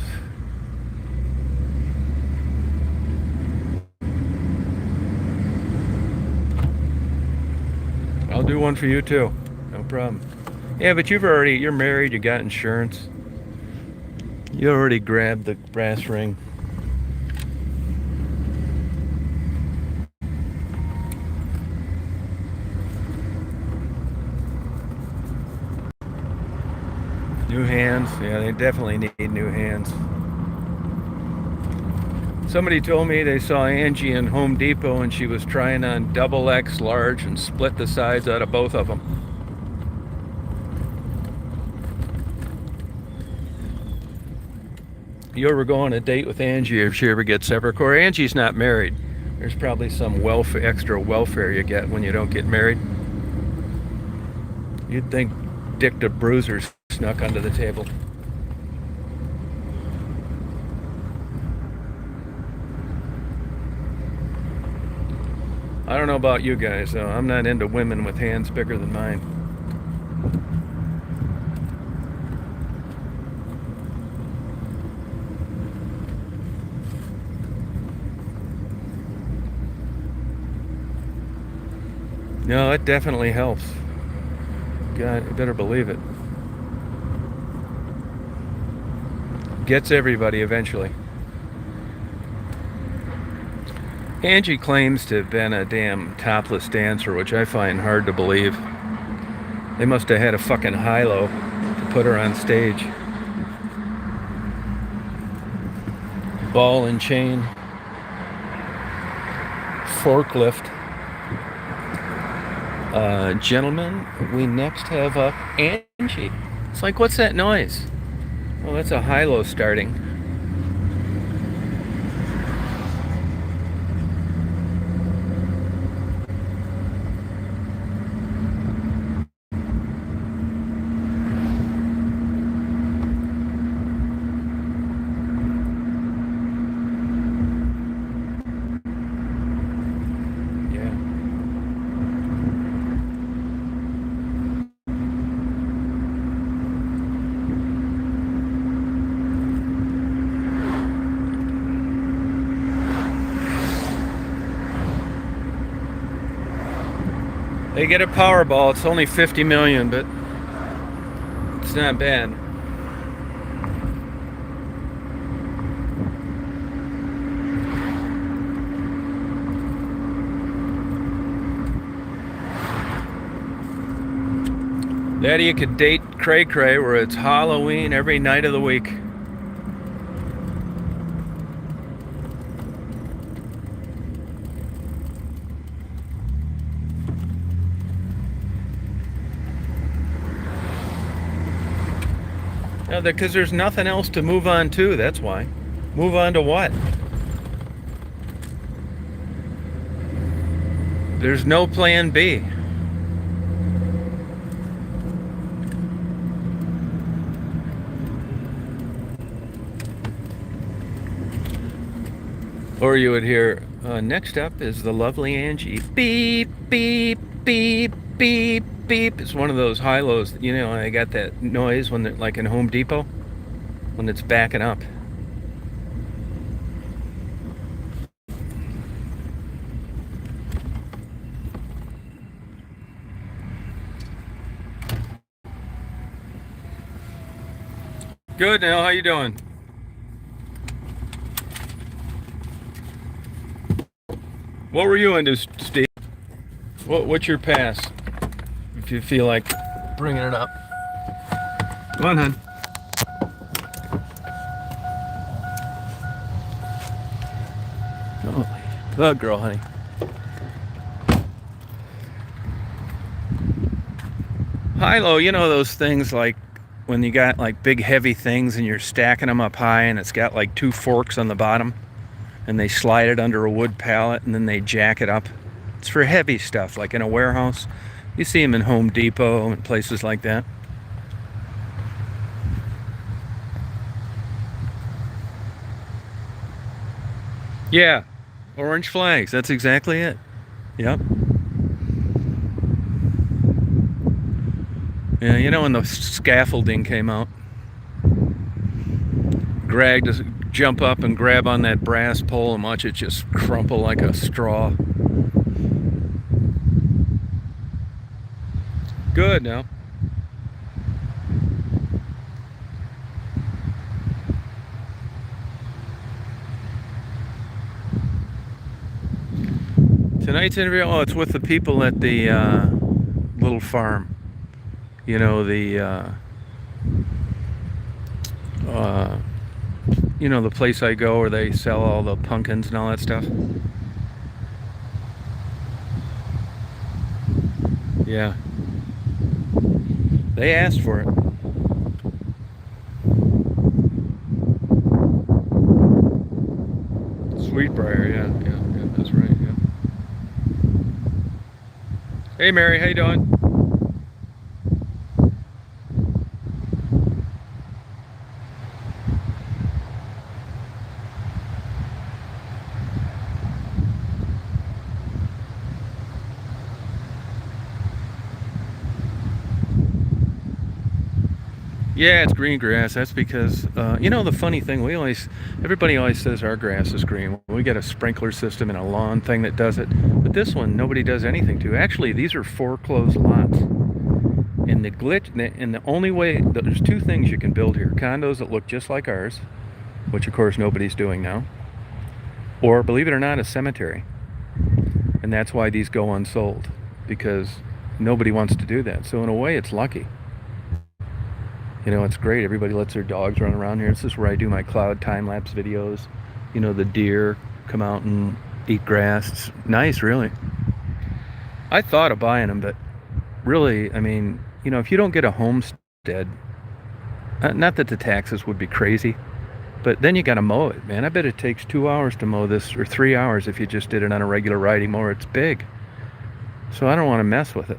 I'll do one for you too. No problem. Yeah, but you're married, you got insurance. You already grabbed the brass ring. New hands. Yeah, they definitely need new hands. Somebody told me they saw Angie in Home Depot and she was trying on XXL large and split the sides out of both of them. You ever go on a date with Angie if she ever gets Evercore? Angie's not married. There's probably some extra welfare you get when you don't get married. You'd think Dick the Bruiser snuck under the table. I don't know about you guys, though. I'm not into women with hands bigger than mine. No, it definitely helps. God, you better believe it. Gets everybody eventually. Angie claims to have been a damn topless dancer, which I find hard to believe. They must have had a fucking high-low to put her on stage. Ball and chain. Forklift. Gentlemen, we next have up Angie. It's like, what's that noise? Oh, that's a high-low starting. They get a Powerball. It's only 50 million, but it's not bad. That you could date Cray Cray where it's Halloween every night of the week. No, because there's nothing else to move on to, that's why. Move on to what? There's no plan B. Or you would hear, next up is the lovely Angie. Beep, beep, beep, beep, beep. It's one of those high-lows, you know, I got that noise when they're like in Home Depot, when it's backing up. Good, Nell, how you doing? What were you into, Steve? What's your pass? If you feel like bringing it up. Come on, hon. Oh, good girl, honey. Silo, you know those things like when you got like big heavy things and you're stacking them up high and it's got like two forks on the bottom and they slide it under a wood pallet and then they jack it up. It's for heavy stuff like in a warehouse. You see them in Home Depot and places like that. Yeah, orange flags. That's exactly it. Yep. Yeah, you know when the scaffolding came out, Greg just jump up and grab on that brass pole and watch it just crumple like a straw. Good now. Tonight's interview, oh, it's with the people at the little farm. You know, uh, the place I go where they sell all the pumpkins and all that stuff. Yeah, they asked for it. Sweetbriar, yeah, yeah, yeah, that's right. Yeah. Hey, Mary, how you doing? Yeah, it's green grass. That's because the funny thing everybody always says our grass is green. We got a sprinkler system and a lawn thing that does it, but this one nobody does anything to. Actually, these are foreclosed lots. And the only way there's two things you can build here: condos that look just like ours, which of course nobody's doing now, or believe it or not, a cemetery. And that's why these go unsold because nobody wants to do that. So in a way, it's lucky. It's great. Everybody lets their dogs run around here. This is where I do my cloud time lapse videos. The deer come out and eat grass. It's nice, really. I thought of buying them, but really, I mean, if you don't get a homestead, not that the taxes would be crazy, but then you got to mow it, man. I bet it takes 2 hours to mow this, or 3 hours if you just did it on a regular riding mower. It's big. So I don't want to mess with it.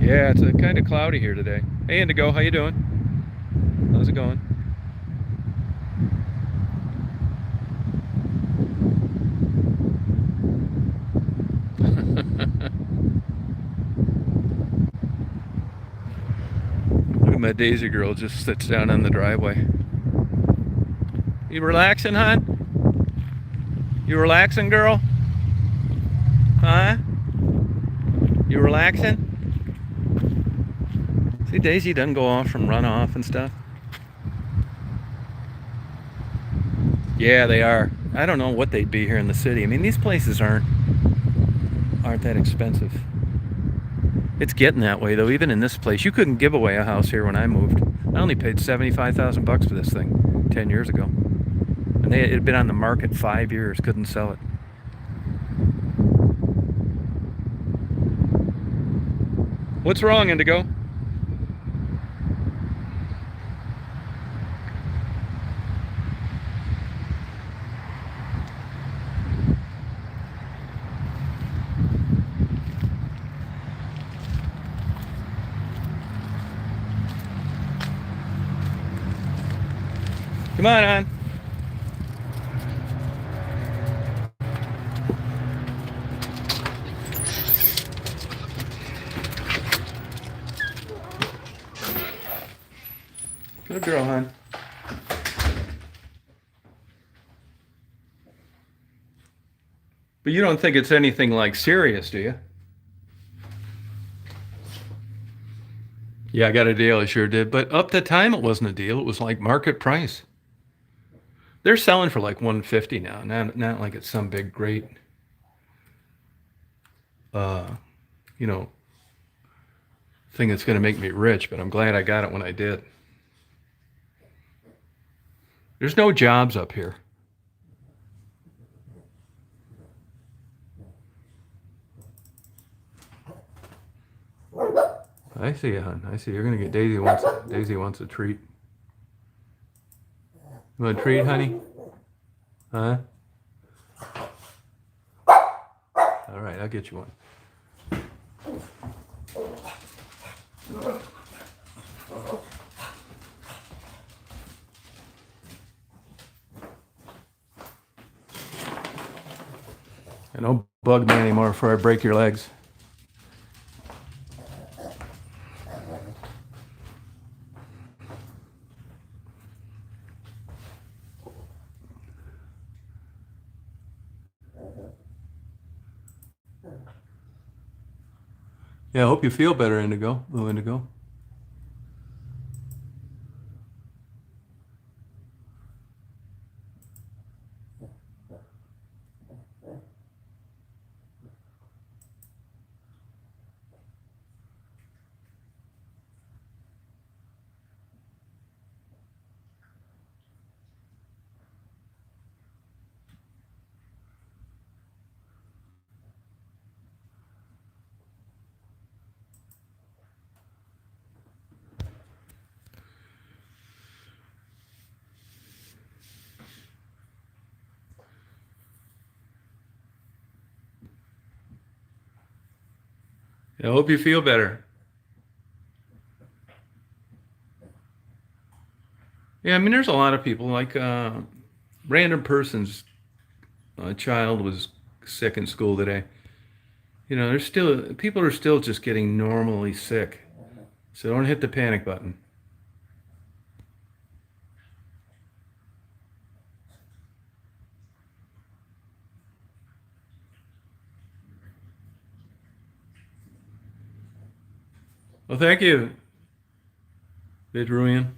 Yeah, it's kind of cloudy here today. Hey, Indigo, how you doing? How's it going? Look at my Daisy girl just sits down on the driveway. You relaxing, hon? You relaxing, girl? Huh? You relaxing? See, Daisy doesn't go off from runoff and stuff. Yeah, they are. I don't know what they'd be here in the city. I mean, these places aren't that expensive. It's getting that way though. Even in this place, you couldn't give away a house here when I moved. I only paid $75,000 for this thing 10 years ago, and it had been on the market 5 years. Couldn't sell it. What's wrong, Indigo? Come on, hon. Good girl, hon. But you don't think it's anything like serious, do you? Yeah, I got a deal. I sure did. But up the time, it wasn't a deal. It was like market price. They're selling for like 150 now. Not like it's some big great, uh, you know, thing that's going to make me rich. But I'm glad I got it when I did. There's no jobs up here. I see you, hon. I see you're gonna get Daisy wants a treat. You want a treat, honey? Huh? All right, I'll get you one. And don't bug me anymore before I break your legs. Yeah, I hope you feel better, Indigo. Little Indigo. I hope you feel better. Yeah, I mean, there's a lot of people like random person's child was sick in school today. You know, there's still people are still just getting normally sick. So don't hit the panic button. Well, thank you, Vidruian.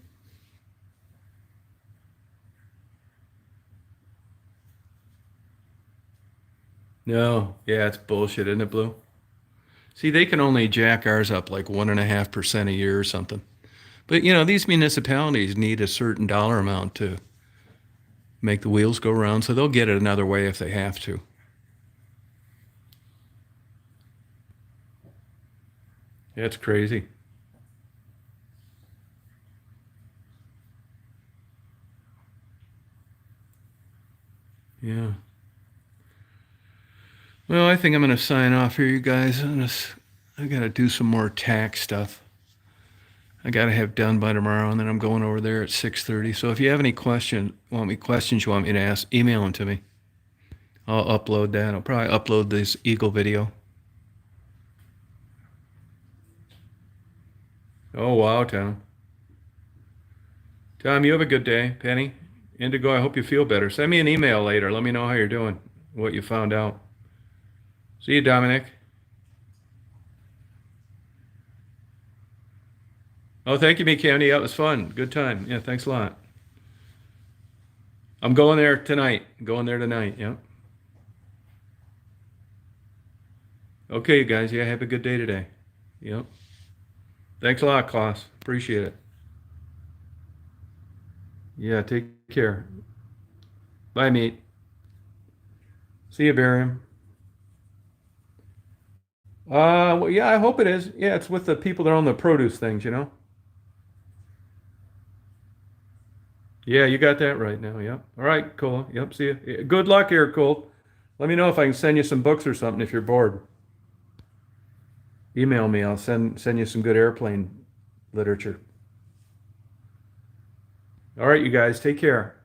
No, yeah, it's bullshit, isn't it, Blue? See, they can only jack ours up like 1.5% a year or something. But you know, these municipalities need a certain dollar amount to make the wheels go round, so they'll get it another way if they have to. Yeah, it's crazy. Yeah. Well, I think I'm gonna sign off here, you guys. I gotta do some more tax stuff. I gotta have done by tomorrow, and then I'm going over there at 6:30. So if you have any questions you want me to ask, email them to me. I'll upload that. I'll probably upload this Eagle video. Oh wow, Tom. Tom, you have a good day. Penny, Indigo, I hope you feel better. Send me an email later. Let me know how you're doing, what you found out. See you, Dominic. Oh, thank you, me, Candy. That was fun. Good time. Yeah, thanks a lot. I'm going there tonight. Going there tonight. Yep. Okay, you guys. Yeah, have a good day today. Yep. Thanks a lot, Klaus. Appreciate it. Yeah, take care. Bye, meat. See you, Barium. Well, yeah, I hope it is. Yeah, it's with the people that own the produce things, you know? Yeah, you got that right now. Yep. All right, cool. Yep, see you. Yeah, good luck here, Colt. Let me know if I can send you some books or something if you're bored. Email me. I'll send you some good airplane literature. All right, you guys, take care.